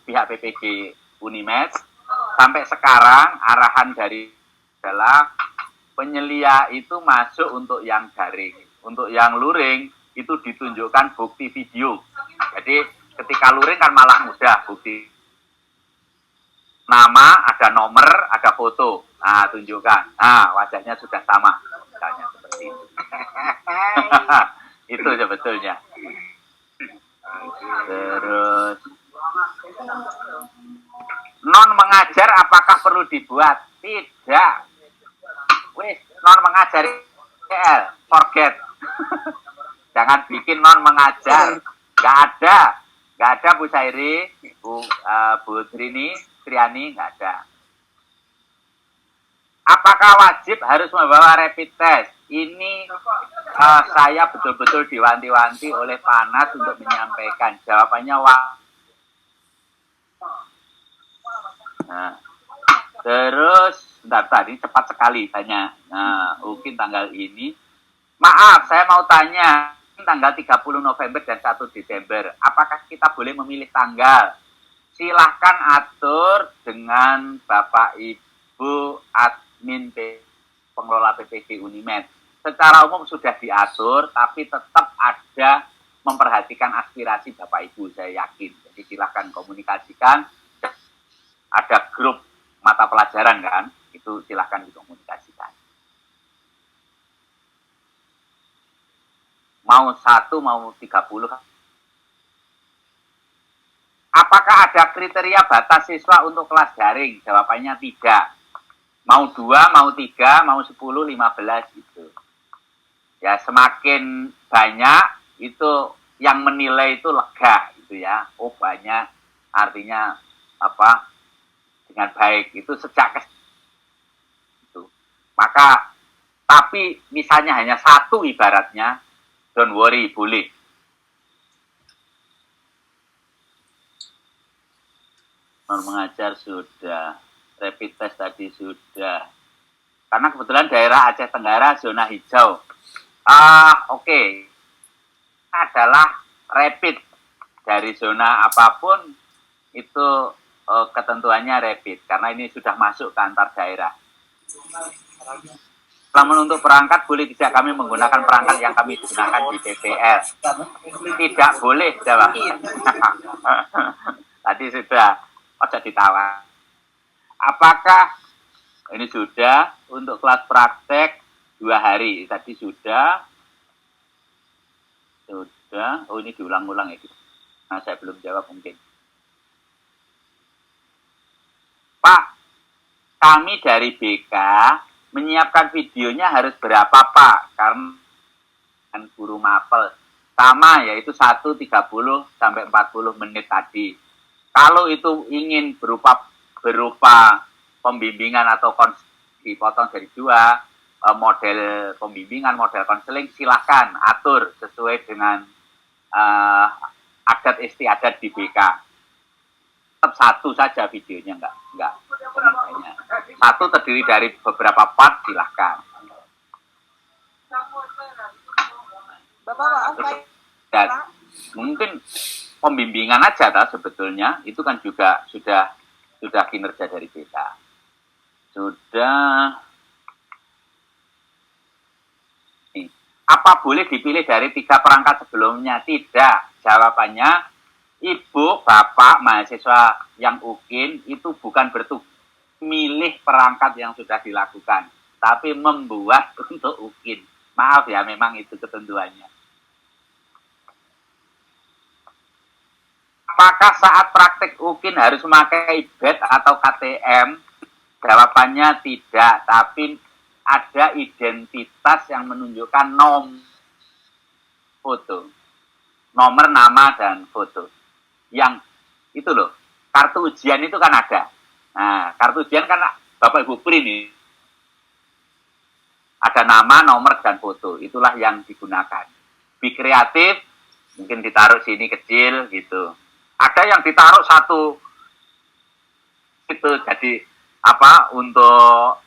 pihak PPG Unimed. Sampai sekarang arahan dari adalah penyelia itu masuk untuk yang daring. Untuk yang luring itu ditunjukkan bukti video. Jadi ketika luring kan malah mudah bukti. Nama, ada nomor, ada foto. Nah, tunjukkan. Nah, wajahnya sudah sama. Misalnya seperti itu. Itu sebetulnya. Terus non mengajar apakah perlu dibuat? Tidak. Wih, non mengajar forget. Jangan bikin non mengajar. Nggak ada Bu Sairi, Bu Triani, nggak ada. Apakah wajib harus membawa rapid test? Ini saya betul-betul diwanti-wanti oleh Panas untuk menyampaikan. Jawabannya Nah, terus tadi cepat sekali tanya. Nah, mungkin tanggal ini. Maaf, saya mau tanya. Tanggal 30 November dan 1 Desember. Apakah kita boleh memilih tanggal? Silahkan atur dengan Bapak Ibu admin pengelola PPG Unimed. Secara umum sudah diatur, tapi tetap ada memperhatikan aspirasi Bapak Ibu, saya yakin. Jadi silahkan komunikasikan. Ada grup mata pelajaran kan, itu silahkan dikomunikasikan. Mau 1, mau 30. Apakah ada kriteria batas siswa untuk kelas daring? Jawabannya tidak. Mau 2, mau 3, mau 10, 15 gitu. Ya semakin banyak itu yang menilai itu lega gitu ya. Oh banyak, artinya dengan baik itu sejak itu. Maka tapi misalnya hanya satu ibaratnya, don't worry, boleh. Mengajar sudah, rapid test tadi sudah. Karena kebetulan daerah Aceh Tenggara zona hijau. Oke. Adalah rapid dari zona apapun itu ketentuannya rapid karena ini sudah masuk ke antar daerah. Namun untuk perangkat boleh tidak kami menggunakan perangkat yang kami gunakan di TPS. Tidak boleh jawab. Tadi sudah ditawar. Apakah ini sudah untuk kelas praktek 2 hari? Tadi sudah. Oh ini diulang-ulang ya. Nah saya belum jawab mungkin. Pak, kami dari BK menyiapkan videonya harus berapa Pak? Karena guru mapel sama yaitu 1:30 sampai 40 menit tadi. Kalau itu ingin berupa pembimbingan atau dipotong dari 2 model pembimbingan, model konseling, silahkan atur sesuai dengan adat istiadat di BK. Tetap 1 saja videonya, enggak jangan banyak. 1 terdiri dari beberapa part, silahkan. Bapak maaf, Dan mungkin pembimbingan aja sebetulnya itu kan juga sudah kinerja dari BK. Sudah. Apa boleh dipilih dari 3 perangkat sebelumnya? Tidak. Jawabannya, Ibu, Bapak, mahasiswa yang UKIN itu bukan bertugas milih perangkat yang sudah dilakukan, tapi membuat untuk UKIN. Maaf ya, memang itu ketentuannya. Apakah saat praktek UKIN harus memakai BET atau KTM? Jawabannya tidak, tapi ada identitas yang menunjukkan foto. Nomor, nama, dan foto. Yang itu loh, kartu ujian itu kan ada. Nah, kartu ujian kan Bapak Ibu print ini. Ada nama, nomor, dan foto. Itulah yang digunakan. Be kreatif, mungkin ditaruh sini kecil gitu. Ada yang ditaruh 1 itu jadi untuk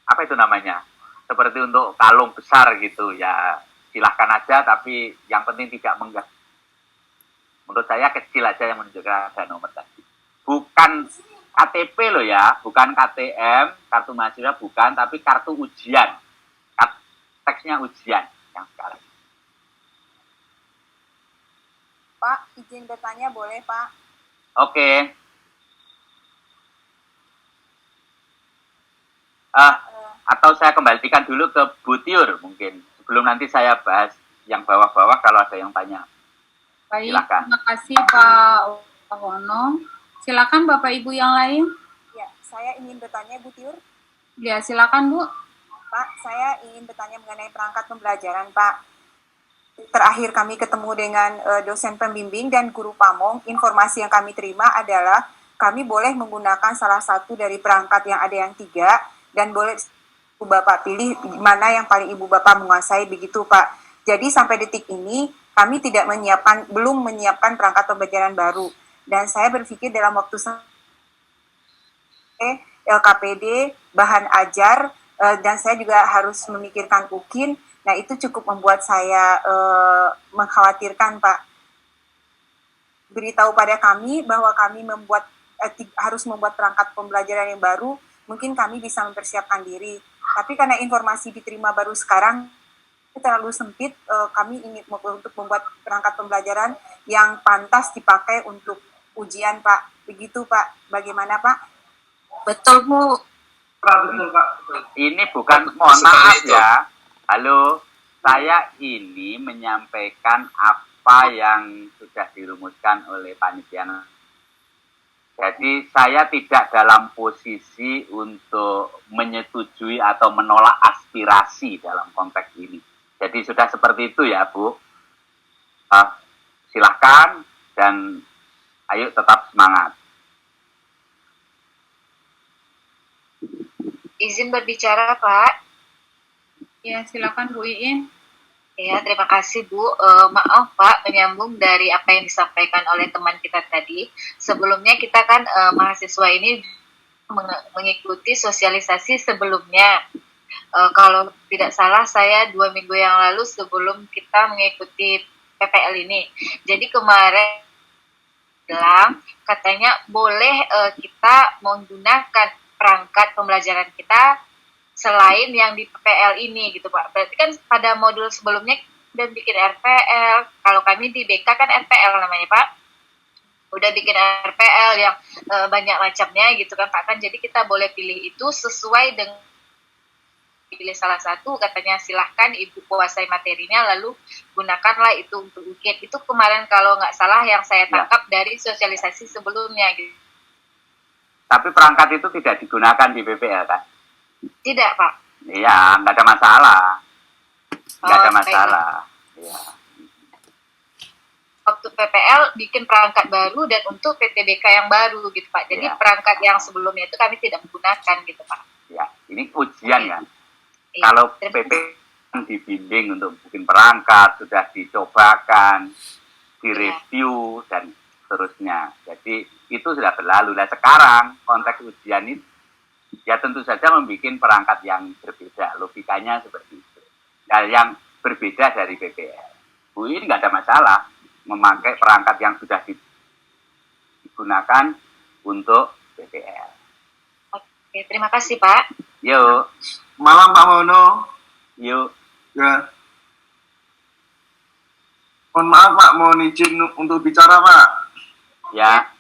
apa itu namanya? Seperti untuk kalung besar gitu ya. Silahkan aja, tapi yang penting tidak mengganggu. Menurut saya kecil aja yang menunjukkan ada nomor tadi. Bukan KTP loh ya, bukan KTM, kartu mahasiswa bukan, tapi kartu ujian. Teksnya ujian yang sekarang. Pak, izin bertanya boleh Pak? Oke. Atau saya kembalikan dulu ke Bu Tiur mungkin. Sebelum nanti saya bahas yang bawah-bawah kalau ada yang tanya. Baik, silakan. Terima kasih Pak Wono. Silakan Bapak Ibu yang lain. Ya, saya ingin bertanya Bu Tiur. Ya, silakan Bu. Pak, saya ingin bertanya mengenai perangkat pembelajaran Pak. Terakhir kami ketemu dengan dosen pembimbing dan guru pamong, informasi yang kami terima adalah kami boleh menggunakan salah satu dari perangkat yang ada yang 3 dan boleh Ibu Bapak pilih mana yang paling Ibu Bapak menguasai begitu Pak. Jadi sampai detik ini kami belum menyiapkan perangkat pembelajaran baru dan saya berpikir dalam waktu LKPD, bahan ajar dan saya juga harus memikirkan UKIN. Nah itu cukup membuat saya mengkhawatirkan Pak. Beritahu pada kami bahwa kami harus membuat perangkat pembelajaran yang baru, mungkin kami bisa mempersiapkan diri. Tapi karena informasi diterima baru sekarang, terlalu sempit, kami ingin untuk membuat perangkat pembelajaran yang pantas dipakai untuk ujian Pak. Begitu Pak, bagaimana Pak? Betul Bu. Betul Pak. Ini bukan, mohon maaf ya. Halo, saya ini menyampaikan apa yang sudah dirumuskan oleh panitia. Jadi saya tidak dalam posisi untuk menyetujui atau menolak aspirasi dalam konteks ini. Jadi sudah seperti itu ya Bu. Silahkan dan ayo tetap semangat. Izin berbicara, Pak. Ya, silakan Bu Iin. Ya, terima kasih Bu. Maaf Pak, menyambung dari apa yang disampaikan oleh teman kita tadi. Sebelumnya kita kan mahasiswa ini mengikuti sosialisasi sebelumnya. Kalau tidak salah saya 2 minggu yang lalu sebelum kita mengikuti PPL ini. Jadi kemarin bilang katanya boleh kita menggunakan perangkat pembelajaran kita selain yang di PPL ini gitu Pak. Berarti kan pada modul sebelumnya udah bikin RPL. Kalau kami di BK kan RPL namanya Pak. Udah bikin RPL yang banyak macamnya gitu kan Pak. Kan jadi kita boleh pilih itu sesuai dengan pilih salah satu, katanya silahkan Ibu kuasai materinya lalu gunakanlah itu untuk UKIP. Itu kemarin kalau nggak salah yang saya tangkap dari sosialisasi sebelumnya gitu. Tapi perangkat itu tidak digunakan di PPL kan? Tidak Pak. Iya, nggak ada masalah. Nggak ada masalah. Iya. Waktu PPL bikin perangkat baru dan untuk PTBK yang baru gitu Pak. Jadi perangkat yang sebelumnya itu kami tidak menggunakan gitu Pak. Ya, ini ujian kan. Kalau PP dibimbing untuk bikin perangkat, sudah dicobakan, direview, dan seterusnya. Jadi itu sudah berlalu. Nah sekarang konteks ujian ini, ya tentu saja membuat perangkat yang berbeda. Logikanya seperti itu. Nah yang berbeda dari PPL. Bu ini nggak ada masalah memakai perangkat yang sudah digunakan untuk PPL. Oke, terima kasih Pak. Yuk. Malam Pak Mono. Yuk. Ya. Mohon maaf Pak, mohon izin untuk bicara Pak. Ya.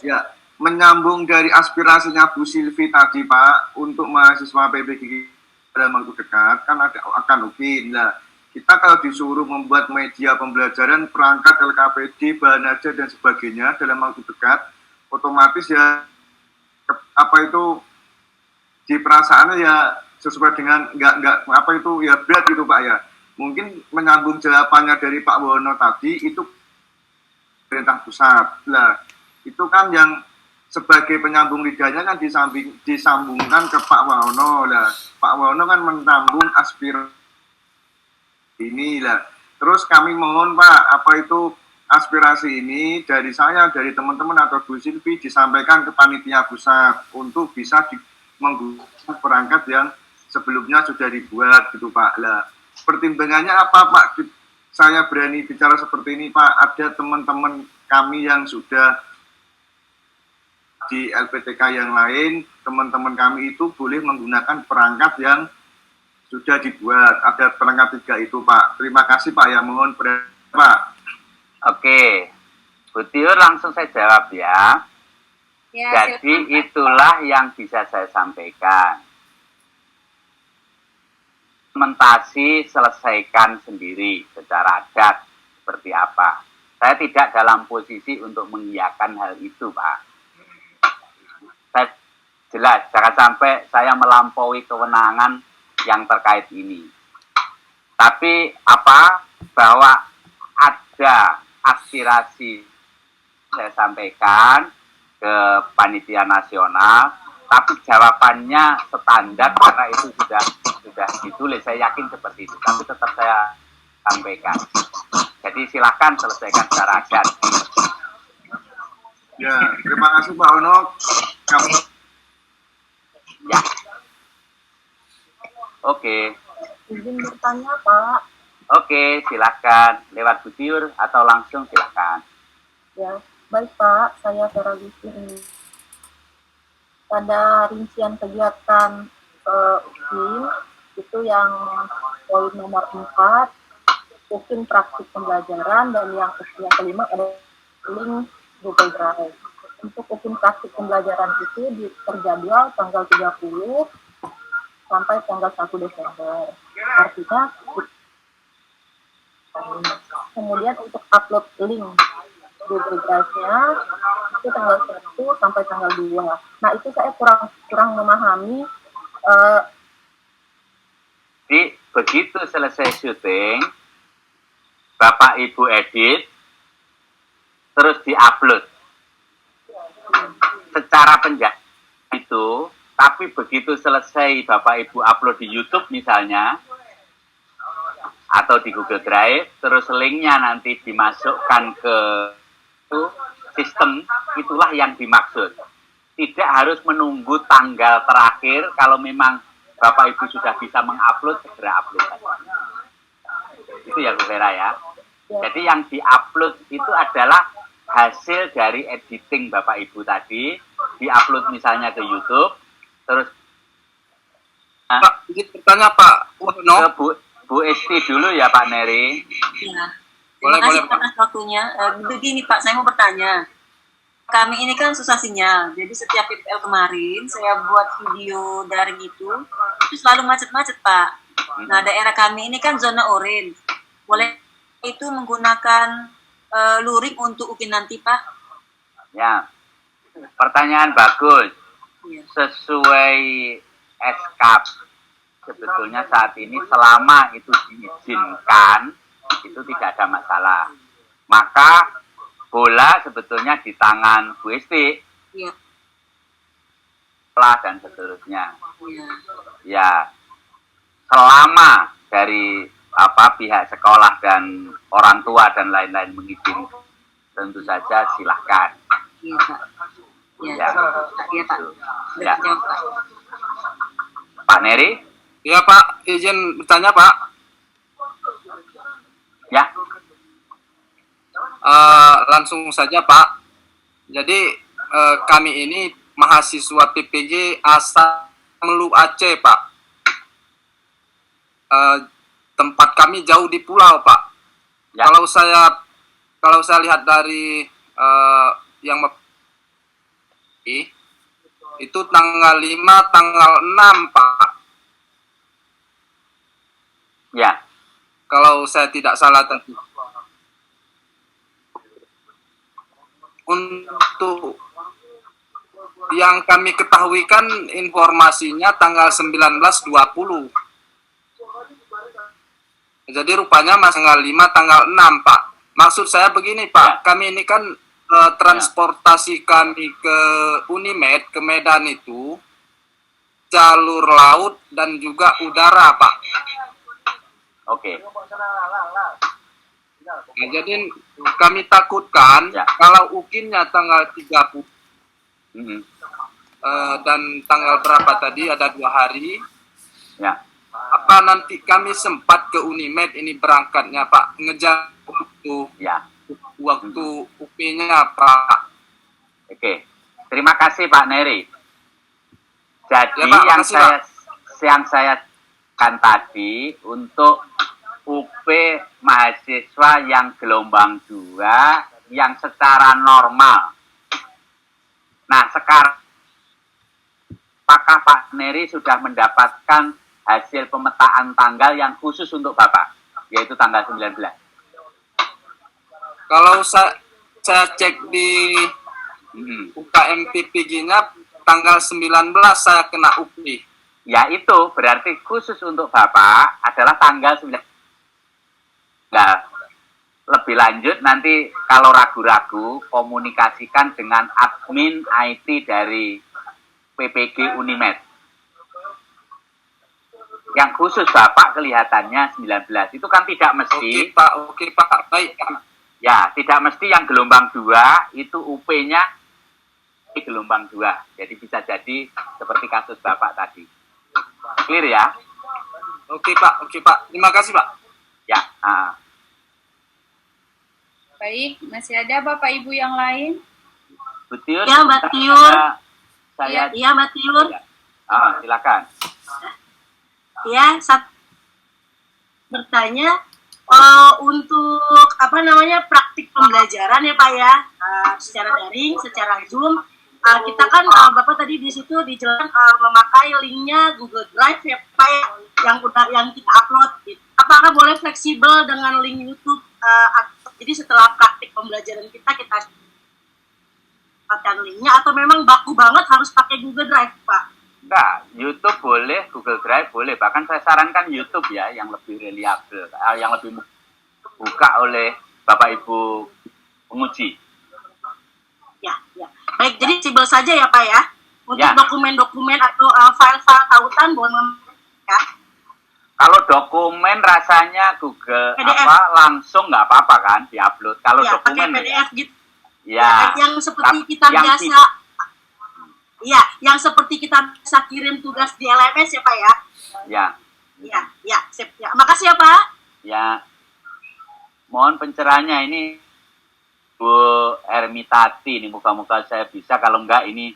Ya. Menyambung dari aspirasinya Bu Silvi tadi Pak, untuk mahasiswa PPG dalam waktu dekat, kan akan UKIN. Nah, kita kalau disuruh membuat media pembelajaran, perangkat LKPD, bahan ajar, dan sebagainya dalam waktu dekat, otomatis ya, apa itu, di perasaannya ya, sesuai dengan nggak apa itu ya berat gitu Pak ya. Mungkin menyambung jawabannya dari Pak Wono tadi itu pemerintah pusat. Nah, itu kan yang sebagai penyambung lidahnya kan disambungkan ke Pak Wono. Nah, Pak Wono kan menyambung aspirasi ini lah. Terus kami mohon Pak, apa itu aspirasi ini dari saya, dari teman-teman atau Bu Silvi disampaikan ke panitia pusat untuk bisa menggunakan perangkat yang sebelumnya sudah dibuat gitu Pak. Lah, pertimbangannya apa Pak? Saya berani bicara seperti ini Pak. Ada teman-teman kami yang sudah di LPTK yang lain, teman-teman kami itu boleh menggunakan perangkat yang sudah dibuat. Ada perangkat 3 itu Pak. Terima kasih Pak ya, mohon Pak. Oke, Bu Tio langsung saya jawab ya. Jadi itulah yang bisa saya sampaikan. Implementasi selesaikan sendiri secara adat seperti apa. Saya tidak dalam posisi untuk mengiyakan hal itu, Pak. Saya jelas, jangan sampai saya melampaui kewenangan yang terkait ini. Tapi apa? Bahwa ada aspirasi saya sampaikan ke panitia nasional, tapi jawabannya standar karena itu sudah ditulis, saya yakin seperti itu, tapi tetap saya sampaikan. Jadi silahkan selesaikan secara adat. Ya, terima kasih Pak Ono. Ya. Oke. Izin bertanya Pak. Oke, silahkan lewat Bu Tiur atau langsung silahkan. Ya, baik Pak, saya Vera Lucy. Pada rincian kegiatan UKIN itu yang poin nomor 4, UKIN praktik pembelajaran, dan yang kelima ada link Google Drive. Untuk UKIN praktik pembelajaran itu terjadwal tanggal 30 sampai tanggal 1 Desember. Artinya kemudian untuk upload link Google Drive-nya itu tanggal 1 sampai tanggal 2. Nah, itu saya kurang memahami. Jadi begitu selesai syuting, Bapak Ibu edit, terus diupload. Secara penjelasan itu Tapi begitu selesai Bapak Ibu upload di YouTube misalnya, atau di Google Drive, terus linknya nanti dimasukkan ke sistem, itulah yang dimaksud. Tidak harus menunggu tanggal terakhir, kalau memang Bapak Ibu sudah bisa mengupload, segera upload saja. Itu ya Bu Vera ya. Jadi yang diupload itu adalah hasil dari editing Bapak Ibu tadi, diupload misalnya ke YouTube, terus Pak, izin bertanya Pak Wono. ke Bu Esti dulu ya Pak Neri. Ya. Boleh, Terima kasih boleh, Pak. atas waktunya. Begini Pak, saya mau bertanya. Kami ini kan susah sinyal, jadi setiap PPL kemarin saya buat video daring itu selalu macet-macet Pak. Nah daerah kami ini kan zona orange. Boleh itu menggunakan luring untuk UKIN nanti Pak? Ya, pertanyaan bagus. Iya. Sesuai SK, sebetulnya saat ini selama itu diizinkan, itu tidak ada masalah. Maka bola sebetulnya di tangan Bu Esti, Iya. dan seterusnya. Iya. Ya, selama dari pihak sekolah dan orang tua dan lain-lain mengizinkan, tentu saja silahkan. Iya Pak. Iya. Ya, Iya Pak. Sudah Ya. terjawab Pak. Pak Neri, Iya Pak, izin bertanya Pak. ya, Langsung saja Pak. Jadi kami ini mahasiswa PPG asal Melu Aceh Pak. Tempat kami jauh di pulau Pak. Ya. Kalau saya lihat dari yang itu tanggal 5, tanggal 6 Pak. ya, Kalau saya tidak salah tadi. Untuk yang kami ketahui kan informasinya tanggal 19-20. Jadi rupanya mas tanggal 5, tanggal 6 Pak. Maksud saya begini Pak, kami ini kan transportasi kami ke Unimed, ke Medan itu jalur laut dan juga udara Pak. oke. Nah, jadi kami takutkan Ya. kalau UKIN-nya tanggal 30 Mhm. dan tanggal berapa tadi ada 2 hari. Ya, Apa nanti kami sempat ke Unimed ini berangkatnya Pak, ngejar waktu UP-nya Pak. oke. Terima kasih Pak Neri. Jadi Ya, Pak, yang makasih, saya kan tadi untuk UP mahasiswa yang gelombang 2 yang secara normal. Nah, sekarang apakah Pak Neri sudah mendapatkan hasil pemetaan tanggal yang khusus untuk Bapak, yaitu tanggal 19? Kalau saya cek di UKM PPG-nya tanggal 19 saya kena UPI. Ya itu berarti khusus untuk Bapak adalah tanggal 9. Nah, lebih lanjut nanti kalau ragu-ragu komunikasikan dengan admin IT dari PPG Unimed. Yang khusus Bapak kelihatannya 19. Itu kan tidak mesti. Oke Pak, baik. Ya, tidak mesti yang gelombang 2 itu UP-nya gelombang 2. Jadi bisa jadi seperti kasus Bapak tadi. Clear ya? Oke Pak. Terima kasih Pak. Ya. Baik, masih ada Bapak Ibu yang lain? Betul. Ya, Mbak Tiur. Iya, Mbak Tiur. Silakan. Ya, bertanya untuk praktik pembelajaran ya Pak ya, secara daring, secara Zoom. Kita kan Bapak tadi di situ dijelaskan memakai linknya Google Drive ya Pak ya, yang kita upload. Apakah boleh fleksibel dengan link YouTube? Jadi setelah praktik pembelajaran kita dapatkan linknya, atau memang baku banget harus pakai Google Drive Pak? Enggak, YouTube boleh, Google Drive boleh. Bahkan saya sarankan YouTube ya, yang lebih reliable, yang lebih buka oleh Bapak Ibu penguji. Ya. Baik, jadi fleksibel saja ya Pak ya? Untuk Ya. dokumen-dokumen atau file-file tautan boleh ya. Kalau dokumen rasanya Google PDF. langsung nggak apa-apa kan diupload. Kalau Ya, pakai dokumen PDF gitu. ya Yang seperti kita yang biasa. Iya, yang seperti kita bisa kirim tugas di LMS ya Pak ya. ya Ya, sip. Ya, makasih ya Pak. ya mohon pencerahannya ini Bu Ermitati ini moga-moga saya bisa, kalau enggak ini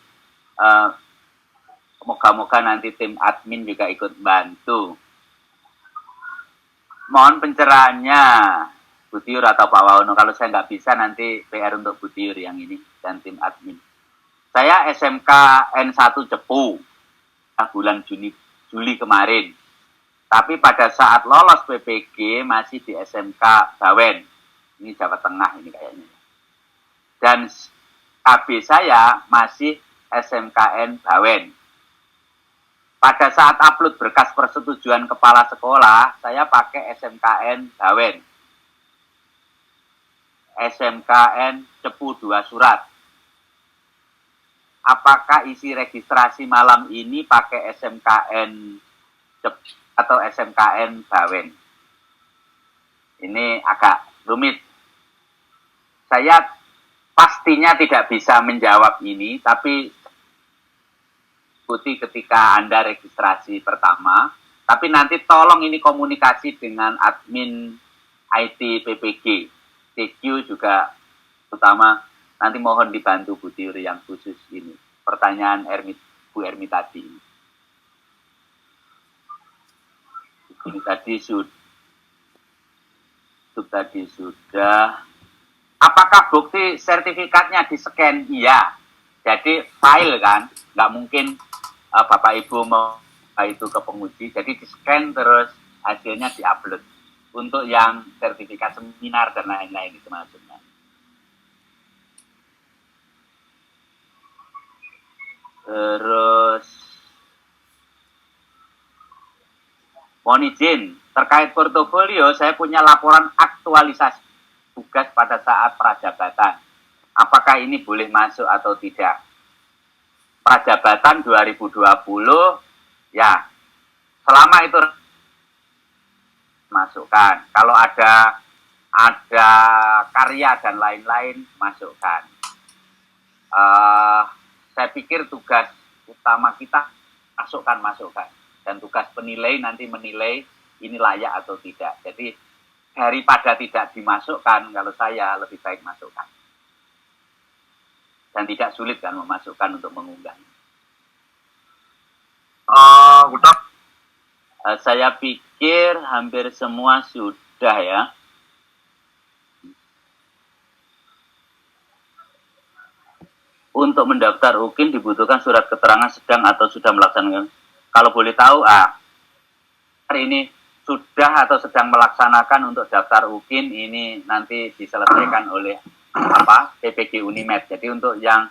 moga-moga nanti tim admin juga ikut bantu. Mohon pencerahannya Bu Tiur atau Pak Wawono, kalau saya nggak bisa nanti PR untuk Bu Tiur yang ini dan tim admin. Saya SMK N1 Cepu bulan Juli kemarin. Tapi pada saat lolos PPG masih di SMK Bawen. Ini Jawa Tengah ini kayaknya. Dan KB saya masih SMKN Bawen. Pada saat upload berkas persetujuan kepala sekolah, saya pakai SMKN Bawen. SMKN Cepu 2 surat. Apakah isi registrasi malam ini pakai SMKN Cepu atau SMKN Bawen? Ini agak rumit. Saya pastinya tidak bisa menjawab ini, tapi ikuti ketika Anda registrasi pertama. Tapi nanti tolong ini komunikasi dengan admin IT PPG. TQ juga utama, nanti mohon dibantu Bu Tiuri yang khusus ini. Pertanyaan Bu Ermi tadi. Ini tadi sudah. Apakah bukti sertifikatnya di-scan? Iya. Jadi file kan, nggak mungkin Bapak Ibu mau itu ke penguji. Jadi di-scan terus hasilnya di-upload. Untuk yang sertifikat seminar dan lain-lain itu maksudnya. Terus mohon izin, terkait portofolio, saya punya laporan aktualisasi tugas pada saat prajabatan. Apakah ini boleh masuk atau tidak? Prajabatan 2020, ya, selama itu masukkan. Kalau ada karya dan lain-lain, masukkan. Saya pikir tugas utama kita masukkan. Dan tugas penilai nanti menilai ini layak atau tidak. Jadi daripada tidak dimasukkan, kalau saya lebih baik masukkan. Dan tidak sulit kan memasukkan untuk mengunggah. Saya pikir hampir semua sudah ya. Untuk mendaftar UKIN dibutuhkan surat keterangan sedang atau sudah melaksanakan. Kalau boleh tahu, hari ini sudah atau sedang melaksanakan untuk daftar UKIN, ini nanti diselesaikan oleh PPG Unimed. Jadi untuk yang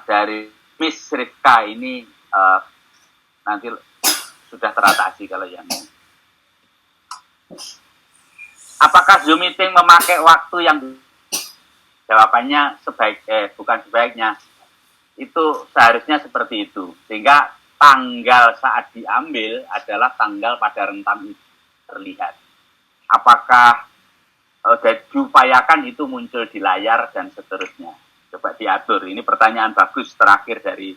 dari Miss Rifka ini nanti sudah teratasi kalau yang ini. Apakah Zoom meeting memakai waktu yang jawabannya bukan sebaiknya, itu seharusnya seperti itu, sehingga tanggal saat diambil adalah tanggal pada rentang itu terlihat. Apakah diupayakan itu muncul di layar dan seterusnya. Coba diatur. Ini pertanyaan bagus terakhir dari,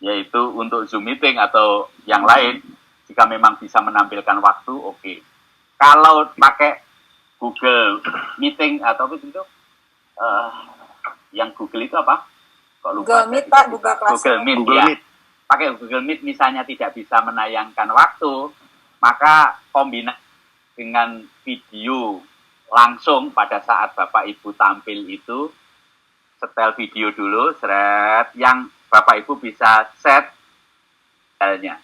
yaitu untuk Zoom meeting atau yang lain, jika memang bisa menampilkan waktu, oke. Kalau pakai Google Meeting atau itu, yang Google itu apa? Kok lupa? Google Meet, Pak, Google Classroom. Google Meet, ya. Pakai Google Meet misalnya tidak bisa menayangkan waktu, maka kombinasi dengan video langsung pada saat Bapak Ibu tampil itu, setel video dulu, yang Bapak Ibu bisa set filenya.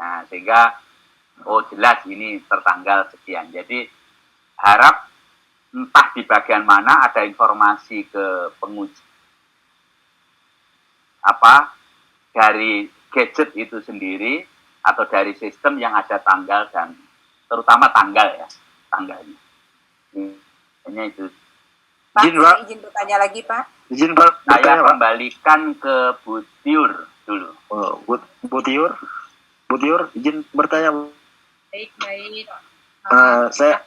Nah, sehingga jelas ini tertanggal sekian. Jadi harap entah di bagian mana ada informasi ke penguji dari gadget itu sendiri atau dari sistem yang ada tanggal dan terutama tanggal ya, tanggalnya. Hanya itu. Pak, Izin, saya Pak. izin bertanya lagi, Pak. Izin Pak, Saya bertanya, Pak. kembalikan ke Bu Tiur dulu. Oh, Bu Tiur, izin bertanya, Bu. Baik, baik.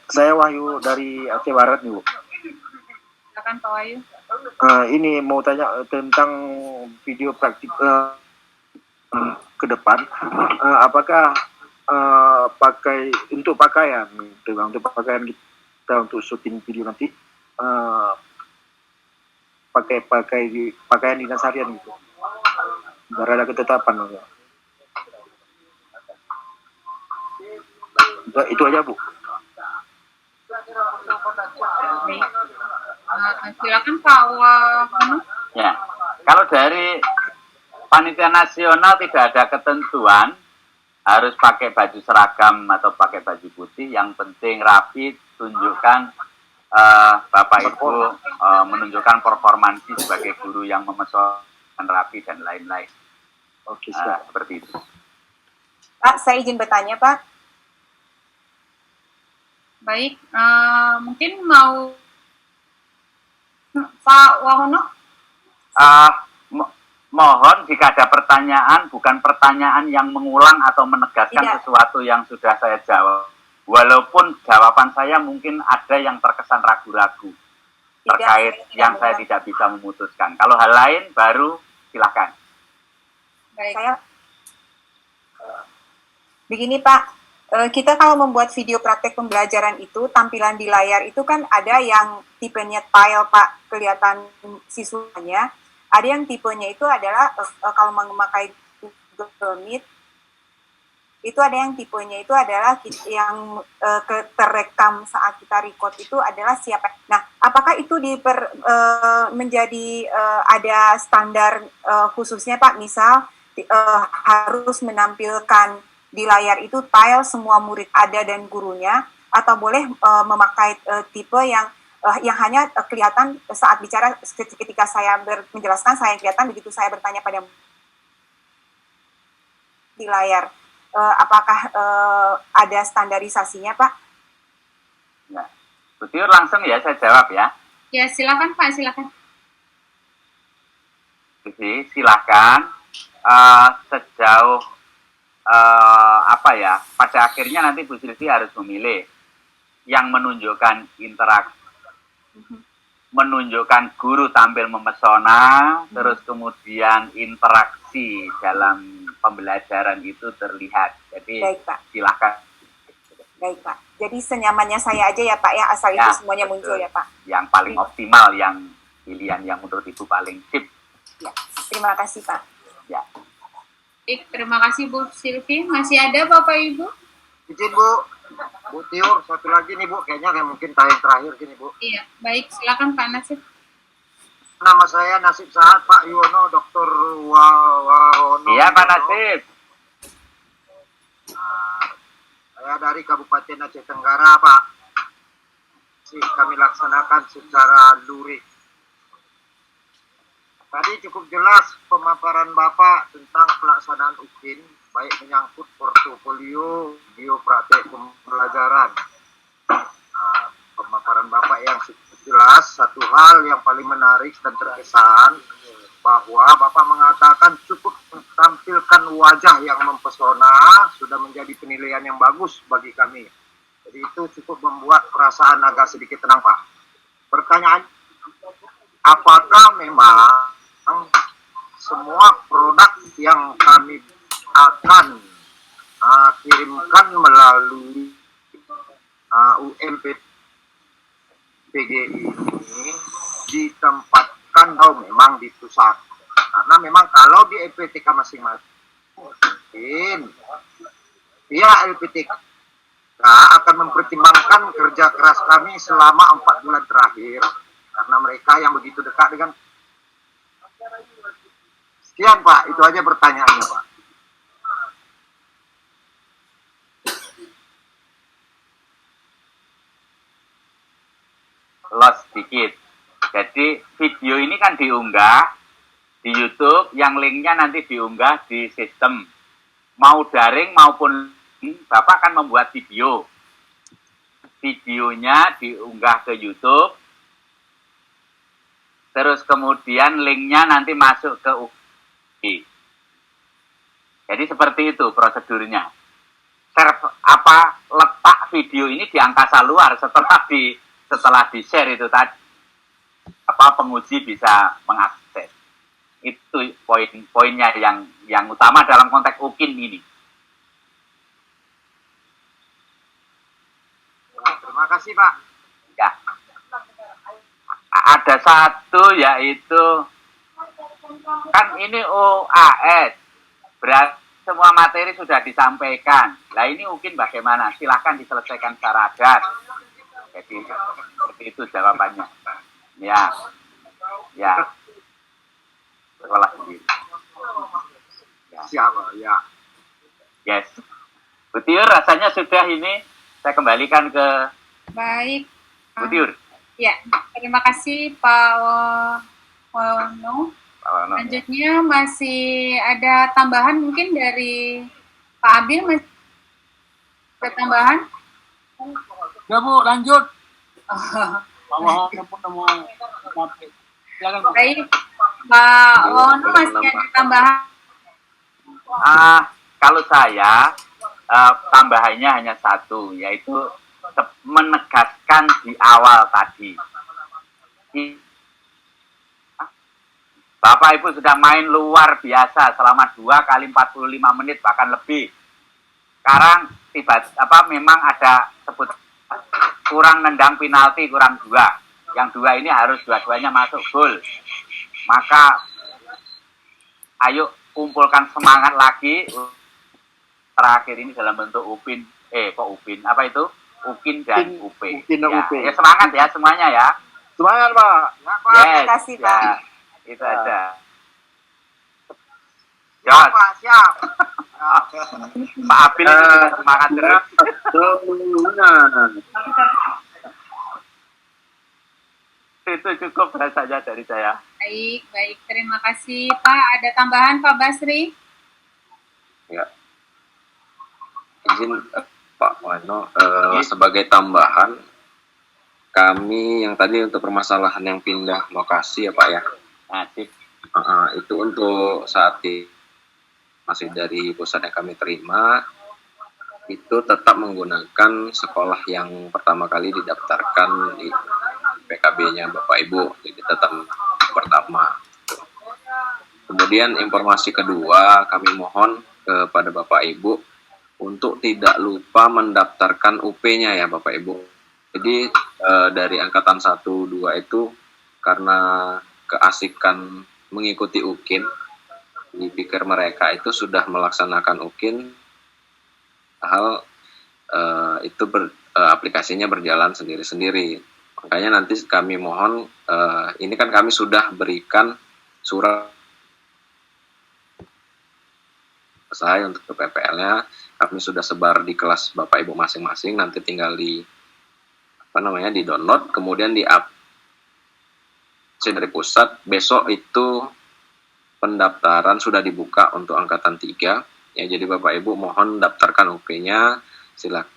Saya Wahyu dari Aceh Barat nih, Bu. Silakan Pak Wahyu. Ini mau tanya tentang video praktik ke depan. Apakah pakai untuk pakaian kita untuk syuting video nanti pakai pakaian dinas harian gitu, biar ada ketetapan. Itu aja, Bu. Baik. Silakan Pak Wahyu. Ya, kalau dari panitia nasional tidak ada ketentuan harus pakai baju seragam atau pakai baju putih. Yang penting rapi, tunjukkan Bapak Ibu menunjukkan performansi sebagai guru yang memesona, rapi dan lain-lain. Oke, siap. Seperti itu. Pak, saya izin bertanya, Pak. Baik, mungkin mau Pak Wahono? Mohon jika ada pertanyaan, bukan pertanyaan yang mengulang atau menegaskan Tidak. sesuatu yang sudah saya jawab. Walaupun jawaban saya mungkin ada yang terkesan ragu-ragu terkait yang saya tidak bisa memutuskan. Kalau hal lain baru silakan. Baik. Saya begini, Pak. Kita kalau membuat video praktek pembelajaran itu, tampilan di layar itu kan ada yang tipenya tile, Pak, kelihatan siswanya. Ada yang tipenya itu adalah kalau memakai Google Meet, itu ada yang tipenya itu adalah yang terekam saat kita record itu adalah siapa. Nah, apakah itu menjadi ada standar khususnya, Pak? Misal harus menampilkan di layar itu tile semua murid ada dan gurunya, atau boleh memakai tipe yang hanya kelihatan saat bicara ketika saya menjelaskan, saya kelihatan begitu saya bertanya pada di layar. Apakah ada standarisasinya, Pak? Ya. Bu Tiur langsung ya saya jawab ya. Ya, silakan Pak, silakan. Jadi silakan sejauh pada akhirnya nanti Bu Silvi harus memilih yang menunjukkan interaksi, menunjukkan guru tampil memesona, terus kemudian interaksi dalam pembelajaran itu terlihat. Jadi Baik, Pak. silakan. Baik, Pak. Jadi senyamannya saya aja ya, Pak, ya, asal Ya, itu semuanya betul. muncul ya, Pak. Yang paling optimal, yang pilihan yang menurut Ibu paling sip. Ya. Terima kasih, Pak. Ya. Baik, terima kasih Bu Silvi. Masih ada Bapak Ibu? Izin, Bu. Bu Tiur, satu lagi nih, Bu. Kayaknya mungkin tayang terakhir gini, Bu. Iya, baik. Silakan Pak Nasib. Nama saya Nasib Sahat, Pak Yuwono, Dr. Wahono. Iya, Pak Nasib. Saya dari Kabupaten Aceh Tenggara, Pak. Kami laksanakan secara lurik. Tadi cukup jelas pemaparan Bapak tentang pelaksanaan UKIN, baik menyangkut portofolio, video praktek pembelajaran. Pemaparan Bapak yang cukup jelas, satu hal yang paling menarik dan terkesan, bahwa Bapak mengatakan cukup menampilkan wajah yang mempesona, sudah menjadi penilaian yang bagus bagi kami. Jadi itu cukup membuat perasaan agak sedikit tenang, Pak. Pertanyaan, apakah memang semua produk yang kami akan kirimkan melalui UMP PGI ini ditempatkan atau memang di pusat? Karena memang kalau di LPTK masing-masing, mungkin pihak LPTK akan mempertimbangkan kerja keras kami selama 4 bulan terakhir, karena mereka yang begitu dekat dengan. Sekian, Pak, itu aja pertanyaannya, Pak. Los sedikit. Jadi video ini kan diunggah di YouTube, yang linknya nanti diunggah di sistem. Mau daring maupun Bapak akan membuat video. Videonya diunggah ke YouTube. terus kemudian linknya nanti masuk ke UI. Jadi seperti itu prosedurnya. Letak video ini di angkasa luar setelah di share itu tadi, penguji bisa mengakses. Itu poin-poinnya yang utama dalam konteks UKIN ini. Terima kasih Pak. Ya. Ada satu yaitu kan ini OAS, berarti semua materi sudah disampaikan. Lah ini mungkin bagaimana? Silahkan diselesaikan secara adat. Jadi seperti itu jawabannya. Ya, sekolah sendiri. Ya. Siapa? Ya. Yes. Bu Tiur, rasanya sudah ini. Saya kembalikan ke Baik. Bu Tiur. Ya, terima kasih Pak Wono. Selanjutnya masih ada tambahan mungkin dari Pak Abil, masih ada tambahan? Ya Bu, lanjut. Baik, Pak Wono masih ada tambahan? Kalau saya tambahannya hanya satu, yaitu menegaskan di awal tadi. Bapak Ibu sudah main luar biasa selama 2 kali 45 menit bahkan lebih. Sekarang memang ada kurang nendang penalti, kurang 2. Yang 2 ini harus dua-duanya masuk gol. Maka ayo kumpulkan semangat lagi. Terakhir ini dalam bentuk UPIN, UKIN dan UP. Ya semangat ya semuanya ya. Semangat Pak. Ya, Pak. Yes, Terima kasih Pak. Ya, itu aja. Siap Pak, siap. Pak Abil semangat terus. Itu cukup rasanya dari saya. Baik, terima kasih Pak. Ada tambahan Pak Basri? Ya. Izin Pak Wano, sebagai tambahan, kami yang tadi untuk permasalahan yang pindah lokasi ya Pak ya. Itu untuk saat ini masih dari pusat yang kami terima, itu tetap menggunakan sekolah yang pertama kali didaftarkan di PKB-nya Bapak Ibu, jadi tetap pertama. Kemudian informasi kedua, kami mohon kepada Bapak Ibu untuk tidak lupa mendaftarkan UP-nya ya Bapak Ibu. Jadi dari angkatan 1, 2 itu karena keasikan mengikuti UKIN, dipikir mereka itu sudah melaksanakan UKIN, hal itu aplikasinya berjalan sendiri-sendiri. Makanya nanti kami mohon, ini kan kami sudah berikan surat saya untuk ke PPL-nya, kami sudah sebar di kelas Bapak Ibu masing-masing, nanti tinggal di di download, kemudian di dari pusat. Besok itu pendaftaran sudah dibuka untuk angkatan 3 ya, jadi Bapak Ibu mohon daftarkan UP-nya, silakan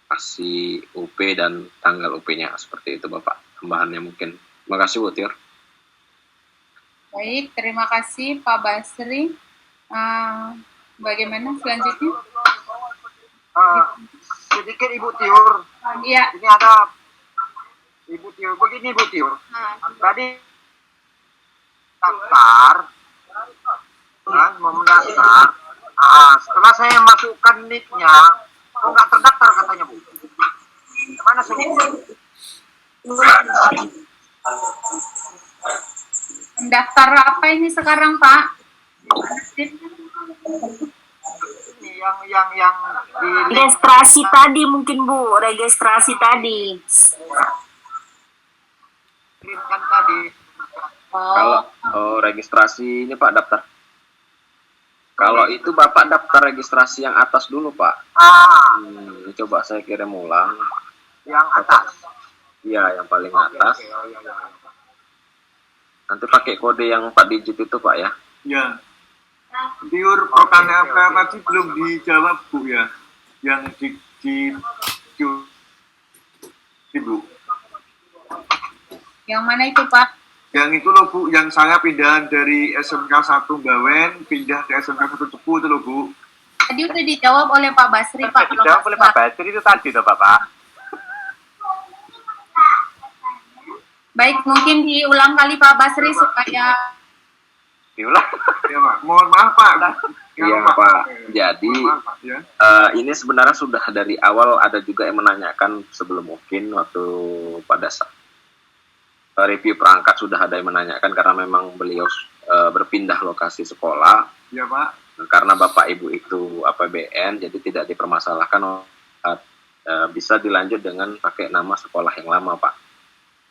kasih UP dan tanggal UP-nya, seperti itu Bapak tambahannya mungkin. Terima kasih Bu Tiur. Baik, terima kasih Pak Basri. Bagaimana selanjutnya? Sedikit Ibu Tiur. Iya. Ini ada Ibu Tiur. Begini Ibu Tiur. Tadi daftar, kan, mau mendaftar. Setelah saya masukkan nick-nya, kok nggak terdaftar katanya Bu. Gimana solusinya? Mendaftar apa ini sekarang Pak? Yang di registrasi tadi mungkin Bu, registrasi tadi. Kirimkan tadi. Kalau registrasi ini Pak daftar. Kalau itu Bapak daftar registrasi yang atas dulu Pak. Coba saya kirim ulang. Yang atas. Iya, yang paling atas. Nanti pakai kode yang 4 digit itu Pak ya. Ya. Tiur pertanyaan apa tadi belum dijawab Bu ya, yang di Bu. Yang mana itu Pak? Yang itu loh Bu, yang saya pindahan dari SMK 1 Bawen pindah ke SMK 1 Cepu itu loh Bu. Tadi udah dijawab oleh Pak Basri, Pak. Dijawab oleh Pak Basri itu tadi tuh Bapak. Baik, mungkin diulang kali Pak Basri supaya Diulang. Ya Pak, mohon maaf Pak. Iya Pak. Jadi ini sebenarnya sudah dari awal ada juga yang menanyakan sebelum mungkin waktu pada saat review perangkat sudah ada yang menanyakan karena memang beliau berpindah lokasi sekolah. Iya Pak. Karena Bapak Ibu itu APBN jadi tidak dipermasalahkan, bisa dilanjut dengan pakai nama sekolah yang lama Pak.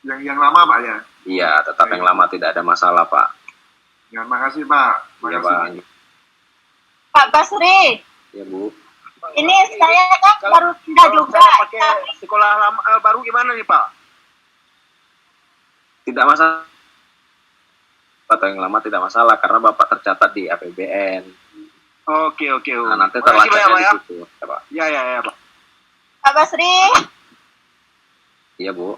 Yang lama Pak ya? Iya, tetap yang lama tidak ada masalah Pak. Ya, makasih Pak. Iya Pak. Pak Basri. Ya Bu. Ini saya kan baru pindah juga. Pakai sekolah lama, baru gimana nih Pak? Tidak masalah. Atau yang lama tidak masalah karena Bapak tercatat di APBN. Oke. Nah, nanti terlacaknya di situ. Ya Pak. Ya Pak. Pak Basri. Iya Bu.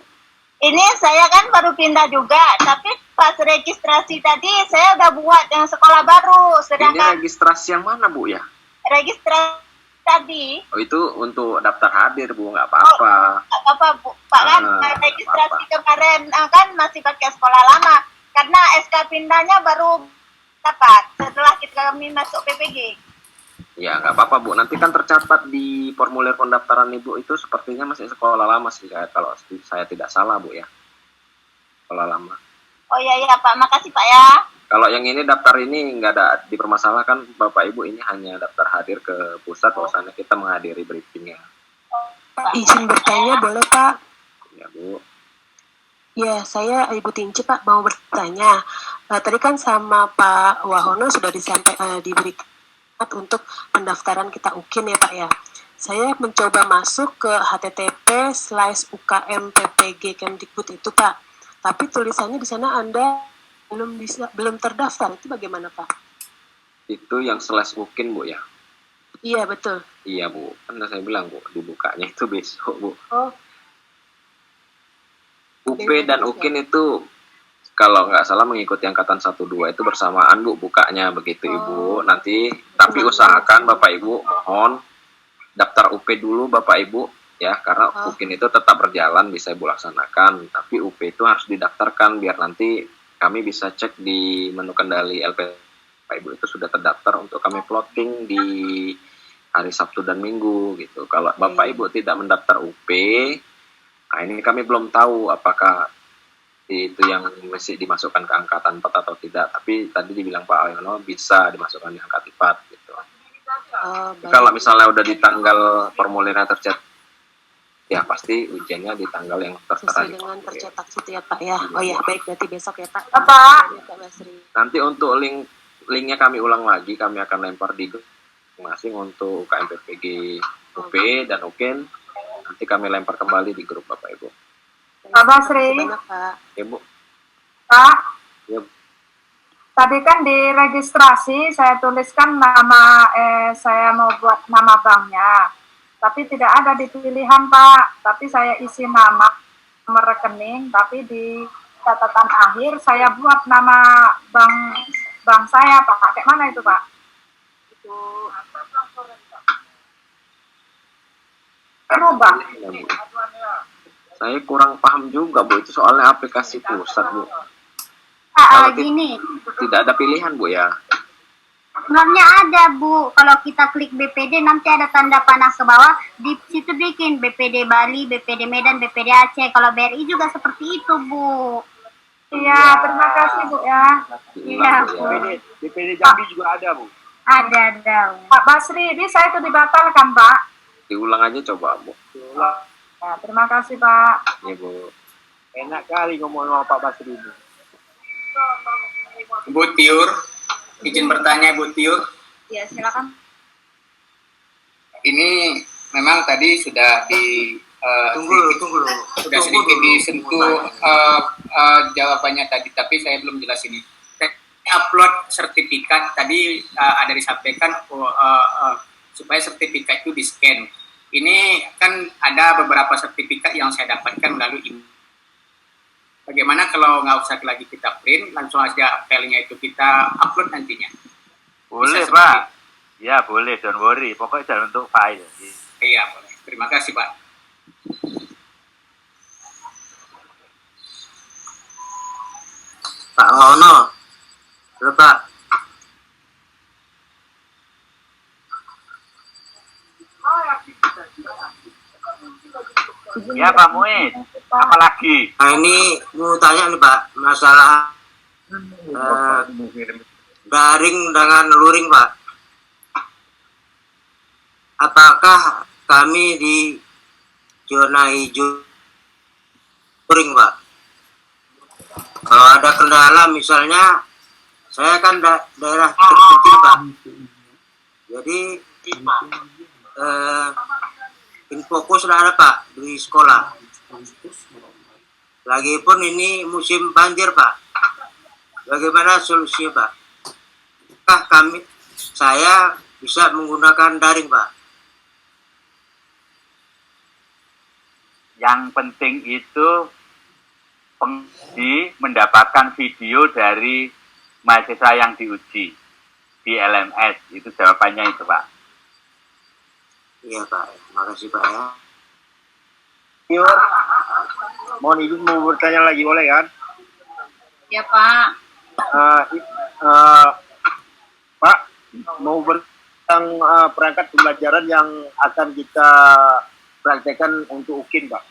Ini saya kan baru pindah juga, tapi pas registrasi tadi saya udah buat yang sekolah baru. Sedangkan Ini registrasi yang mana Bu ya? registrasi tadi. Oh itu untuk daftar hadir Bu, nggak apa-apa. Apa Bu, Pak kan registrasi kemarin kan masih pakai sekolah lama karena SK pindahnya baru dapat setelah kami masuk PPG. Ya nggak apa-apa Bu, nanti kan tercatat di formulir pendaftaran Ibu itu sepertinya masih sekolah lama sih kalau saya tidak salah Bu ya. Sekolah lama. Oh iya Pak, makasih Pak ya. Kalau yang ini daftar ini nggak ada dipermasalahkan Bapak Ibu, ini hanya daftar hadir ke pusat, bahwasannya kita menghadiri briefingnya. Izin bertanya boleh Pak? Ya Bu. Ya, saya Ibu Tinci Pak mau bertanya. Tadi kan sama Pak Wahono sudah diberikan untuk pendaftaran kita UKIN ya Pak ya. Saya mencoba masuk ke http://ukm.ppg Kemdikbud itu Pak. Tapi tulisannya di sana Anda belum terdaftar. Itu bagaimana Pak? Itu yang /UKIN Bu ya? Iya betul. Iya Bu, kan saya bilang Bu, dibukanya itu besok Bu. Oh. UP dan UKIN itu kalau nggak salah mengikuti angkatan 1-2 itu bersamaan Bu bukanya begitu Ibu. Nanti tapi usahakan Bapak Ibu mohon daftar UP dulu Bapak Ibu ya, karena UKIN itu tetap berjalan bisa Ibu laksanakan, tapi UP itu harus didaftarkan biar nanti kami bisa cek di menu kendali LP Bapak Ibu itu sudah terdaftar untuk kami plotting di hari Sabtu dan Minggu gitu. Kalau Bapak Ibu tidak mendaftar UP, nah ini kami belum tahu apakah itu yang mesti dimasukkan ke angkatan 4 atau tidak, tapi tadi dibilang Pak Alyono bisa dimasukkan di angkatan 4 gitu. Kalau misalnya udah di tanggal formulirnya tercetak, ya pasti ujiannya di tanggal yang tertera. Sesuai dengan tercetak situ ya Pak ya. Oh ya baik, berarti besok ya Pak. Pak. Ya, Pak Basri. Nanti untuk linknya kami ulang lagi, kami akan lempar di grup masing-masing untuk KMPPG UP dan UKIN. Nanti kami lempar kembali di grup Bapak Ibu. Pak Basri. Ya Bu. Pak. Ya. Tadi kan di registrasi saya tuliskan nama saya mau buat nama banknya. Tapi tidak ada di pilihan Pak. Tapi saya isi nama, nomor rekening, tapi di catatan akhir saya buat nama bank saya Pak. Kayak mana itu Pak? Itu berubah. Saya kurang paham juga Bu, itu soalnya aplikasi pusat Bu. Gini. Tidak ada pilihan Bu ya. Sebenarnya ada Bu, kalau kita klik BPD nanti ada tanda panah ke bawah, di situ bikin BPD Bali, BPD Medan, BPD Aceh. Kalau BRI juga seperti itu Bu. Iya, terima kasih Bu ya. Iya Bu. BPD Jambi juga ada Bu. Ada. Pak Basri, ini saya itu dibatalkan Pak. Diulang aja coba Bu. Ya, terima kasih Pak. Ya Bu. Enak kali ngomong sama Pak Basri ini. Bu Tiur, izin bertanya Bu Tiur. Ya, silakan. Ini memang tadi sudah sedikit disentuh jawabannya tadi, tapi saya belum jelas ini. Upload sertifikat tadi ada disampaikan supaya sertifikat itu di-scan. Ini kan ada beberapa sertifikat yang saya dapatkan melalui bagaimana kalau nggak usah lagi kita print, langsung aja filenya itu kita upload nantinya? Boleh Pak. Ya boleh, don't worry. Pokoknya jangan untuk file. Iya, boleh. Terima kasih Pak. Pak Hono, halo Pak. Ya Pak Muid, apalagi? Nah ini mau tanya nih Pak, masalah daring dengan luring Pak. Apakah kami di zona hijau luring Pak? Kalau ada kendala misalnya, saya kan daerah terpencil Pak. Jadi infokus sudah ada Pak di sekolah. Lagipun ini musim banjir Pak. Bagaimana solusinya Pak? Saya bisa menggunakan daring Pak. Yang penting itu penguji mendapatkan video dari mahasiswa yang diuji di LMS. Itu jawabannya itu Pak. Iya Pak, makasih Pak ya. Yur, mohon izin mau bertanya lagi boleh kan? Ya Pak. Pak, mau tentang perangkat pembelajaran yang akan kita praktekkan untuk UKIN Pak.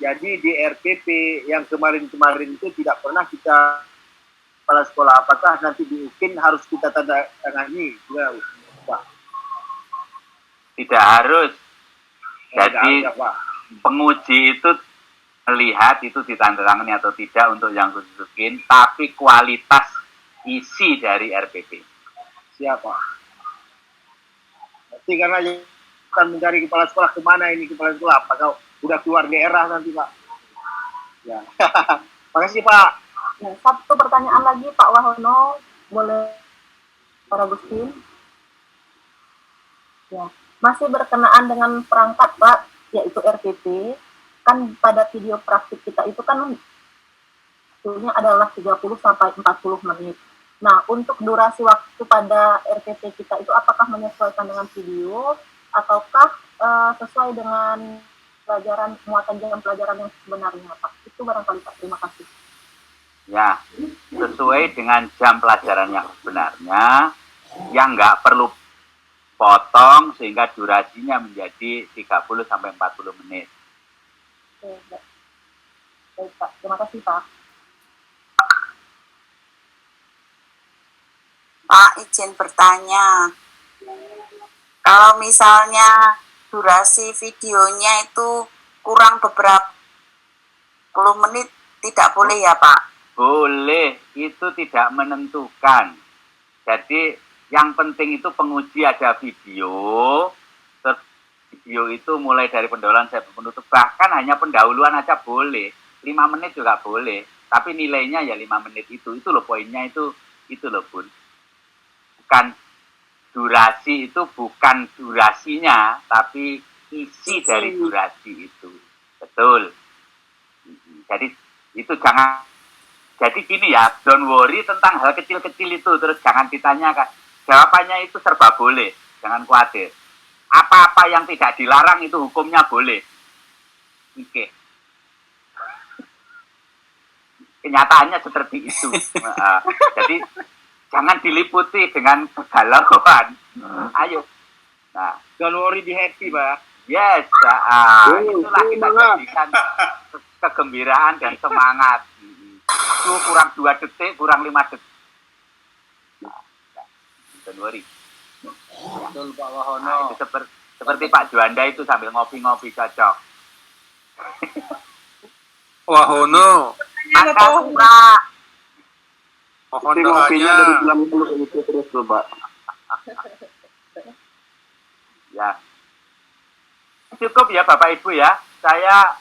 Jadi di RPP yang kemarin-kemarin itu tidak pernah kita kepala sekolah. Apakah nanti di UKIN harus kita tanda tangani? Ya, Pak. Tidak harus. Jadi penguji itu melihat itu ditandatangani atau tidak untuk yang khusus UKIN, tapi kualitas isi dari RPP. Siapa? Nanti karena akan mencari kepala sekolah kemana ini kepala sekolah? Apakah udah keluar daerah nanti Pak? Ya. Makasih Pak. Nah, satu pertanyaan lagi Pak Wahono, boleh Pak Agustin? Ya. Masih berkenaan dengan perangkat Pak, yaitu RPP, kan pada video praktik kita itu kan waktunya adalah 30 sampai 40 menit. Nah, untuk durasi waktu pada RPP kita itu apakah menyesuaikan dengan video, ataukah sesuai dengan pelajaran, muatan jam pelajaran yang sebenarnya Pak? Itu barangkali Pak, terima kasih. Ya, sesuai dengan jam pelajaran yang sebenarnya, yang nggak perlu potong sehingga durasinya menjadi 30 sampai 40 menit. Oke, baik Pak, terima kasih Pak. Pak, izin bertanya. Kalau misalnya durasi videonya itu kurang beberapa puluh menit, tidak boleh ya Pak? Boleh, itu tidak menentukan. Jadi yang penting itu penguji ada video, terus video itu mulai dari pendahuluan sampai penutup, bahkan hanya pendahuluan aja boleh, 5 menit juga boleh, tapi nilainya ya 5 menit itu loh poinnya itu loh Bun. Bukan durasi itu, bukan durasinya, tapi isi dari durasi itu, betul. Jadi itu jangan, jadi gini ya, don't worry tentang hal kecil-kecil itu, terus jangan ditanyakan. Jawabannya itu serba boleh, jangan khawatir. Apa-apa yang tidak dilarang itu hukumnya boleh. Oke. Kenyataannya seperti itu. Jadi jangan diliputi dengan kegalauan. Ayo. Nah, don't worry, be happy Pak. Yes, itulah kita jadikan kegembiraan dan semangat. Itu kurang 2 detik, kurang 5 detik. Januari. Betul Pak Wahono. Nah, itu seperti Pak Juanda itu sambil ngopi-ngopi cocok. Wahono. Makasih Pak. Mohon doanya. Dari 90 itu terus Pak. Ya. Cukup ya Bapak Ibu ya. Saya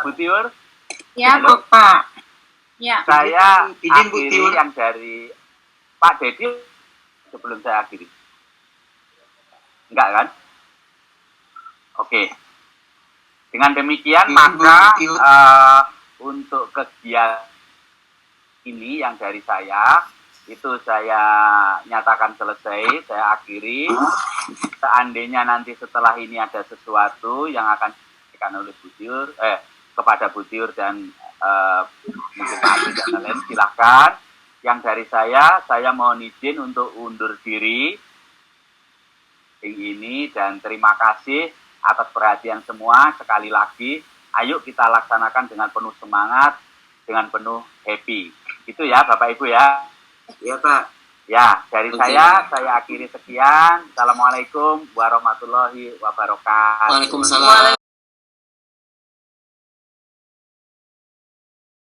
Bu Tiur. Ya Bapak. Ya. Saya izin Bu akhiri Tiur. yang dari Pak Dedi sebelum saya akhiri. Enggak kan? Oke. Dengan demikian maka untuk kegiatan ini yang dari saya itu saya nyatakan selesai, saya akhiri. Seandainya nanti setelah ini ada sesuatu yang akan diberikan oleh Bu Tiur, kepada Bu Tiur dan mungkin Pak Agus dan lain, silahkan. Yang dari saya mohon izin untuk undur diri ini, dan terima kasih atas perhatian semua. Sekali lagi, ayo kita laksanakan dengan penuh semangat, dengan penuh happy. Itu ya Bapak Ibu ya. Iya Pak. Ya, dari saya akhiri sekian. Assalamualaikum warahmatullahi wabarakatuh. Waalaikumsalam.